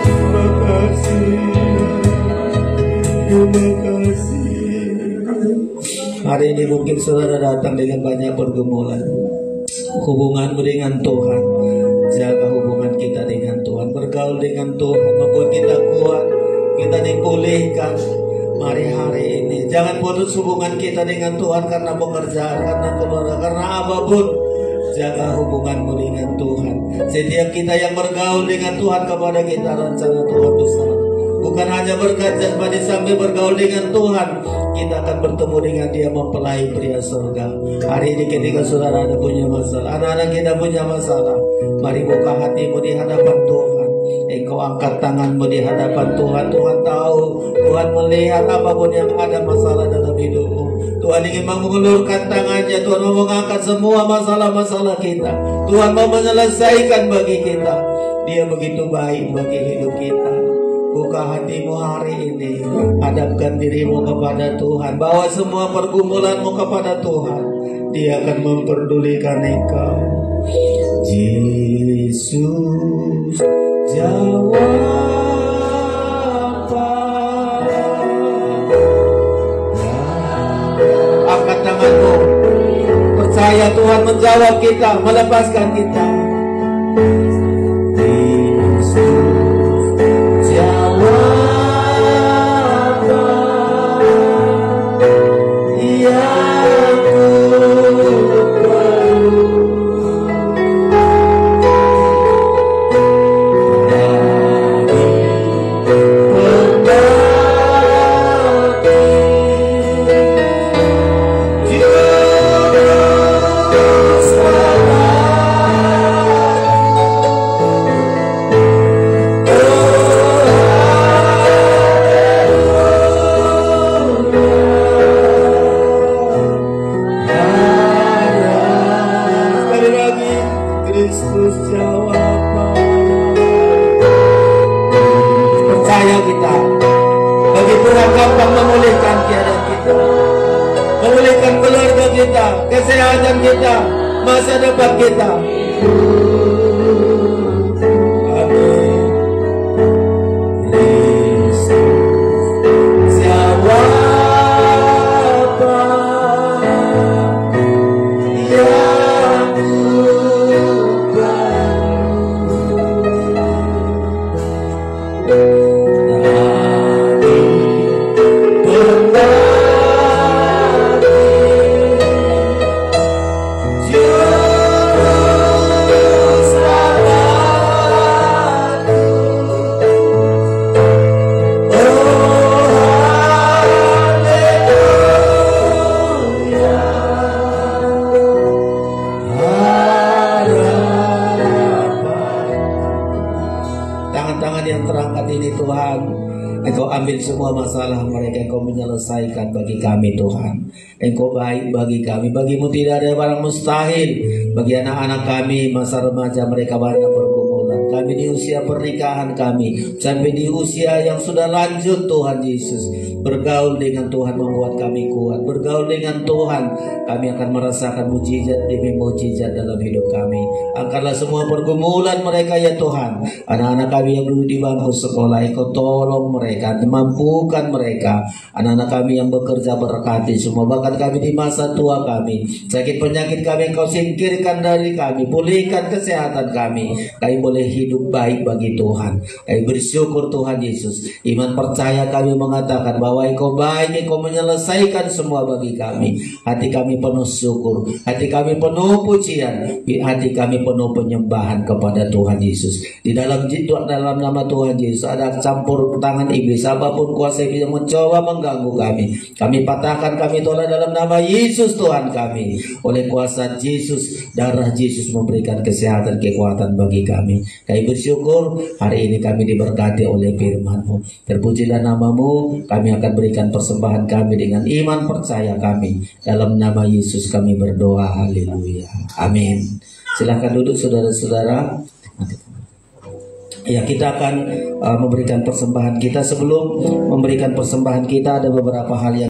Terima kasih. Terima kasih. Hari ini mungkin saudara datang dengan banyak pergumulan. Hubungan dengan Tuhan. Jaga hubungan kita dengan Tuhan. Bergaul dengan Tuhan membuat kita kuat. Kita dipulihkan. Mari hari ini jangan putus hubungan kita dengan Tuhan karena pekerjaan, karena keluarga, karena apapun. Jaga hubunganmu dengan Tuhan. Setiap kita yang bergaul dengan Tuhan, kepada kita rencana Tuhan besar. Bukan hanya berkat jasmani, sampai bergaul dengan Tuhan, kita akan bertemu dengan Dia, mempelai pria surga. Hari ini ketika saudara ada punya masalah, anak-anak kita punya masalah, mari buka hatimu di hadapan Tuhan. Engkau angkat tanganmu di hadapan Tuhan. Tuhan tahu, Tuhan melihat apapun yang ada masalah dalam hidupmu. Tuhan ingin mengulurkan tangannya. Tuhan mau mengangkat semua masalah-masalah kita. Tuhan mau menyelesaikan bagi kita. Dia begitu baik bagi hidup kita. Buka hatimu hari ini. Hadapkan dirimu kepada Tuhan. Bawa semua pergumulanmu kepada Tuhan. Dia akan memperdulikan engkau. Yesus jawab. Angkat tanganmu. Percaya Tuhan menjawab kita, melepaskan kita. kita, kesehatan kita, masa depan kita. Tangan-tangan yang terangkat ini Tuhan, Engkau ambil semua masalah mereka, Engkau menyelesaikan bagi kami Tuhan. Engkau baik bagi kami, bagimu tidak ada barang mustahil. Bagi anak-anak kami, masa remaja mereka banyak pergumulan. Kami di usia pernikahan kami, sampai di usia yang sudah lanjut Tuhan Yesus. Bergaul dengan Tuhan membuat kami kuat. Bergaul dengan Tuhan, kami akan merasakan mujizat demi mujizat dalam hidup kami. Angkatlah semua pergumulan mereka ya Tuhan. Anak-anak kami yang dulu di bangku sekolah, Engkau tolong mereka, mampukan mereka. Anak-anak kami yang bekerja berkati semua, bahkan kami di masa tua kami. Sakit penyakit kami Engkau singkirkan dari kami, pulihkan kesehatan kami. Kami boleh hidup baik bagi Tuhan. Kami bersyukur Tuhan Yesus. Iman percaya kami mengatakan bahwa Engkau baik, Engkau menyelesaikan semua bagi kami. Hati kami penuh syukur, hati kami penuh pujian, hati kami penuh penyembahan kepada Tuhan Yesus. Di dalam nama Tuhan Yesus ada campur tangan iblis, apapun kuasa iblis yang mencoba mengganggu kami patahkan, kami tolak dalam nama Yesus Tuhan kami. Oleh kuasa Yesus, darah Yesus memberikan kesehatan, kekuatan bagi kami. Kami bersyukur hari ini kami diberkati oleh firman-Mu. Terpujilah nama-Mu. Kami akan berikan persembahan kami dengan iman percaya kami. Dalam nama Yesus kami berdoa. Haleluya. Amin. Silahkan duduk saudara-saudara. Ya, kita akan memberikan persembahan kita. Sebelum memberikan persembahan kita, ada beberapa hal yang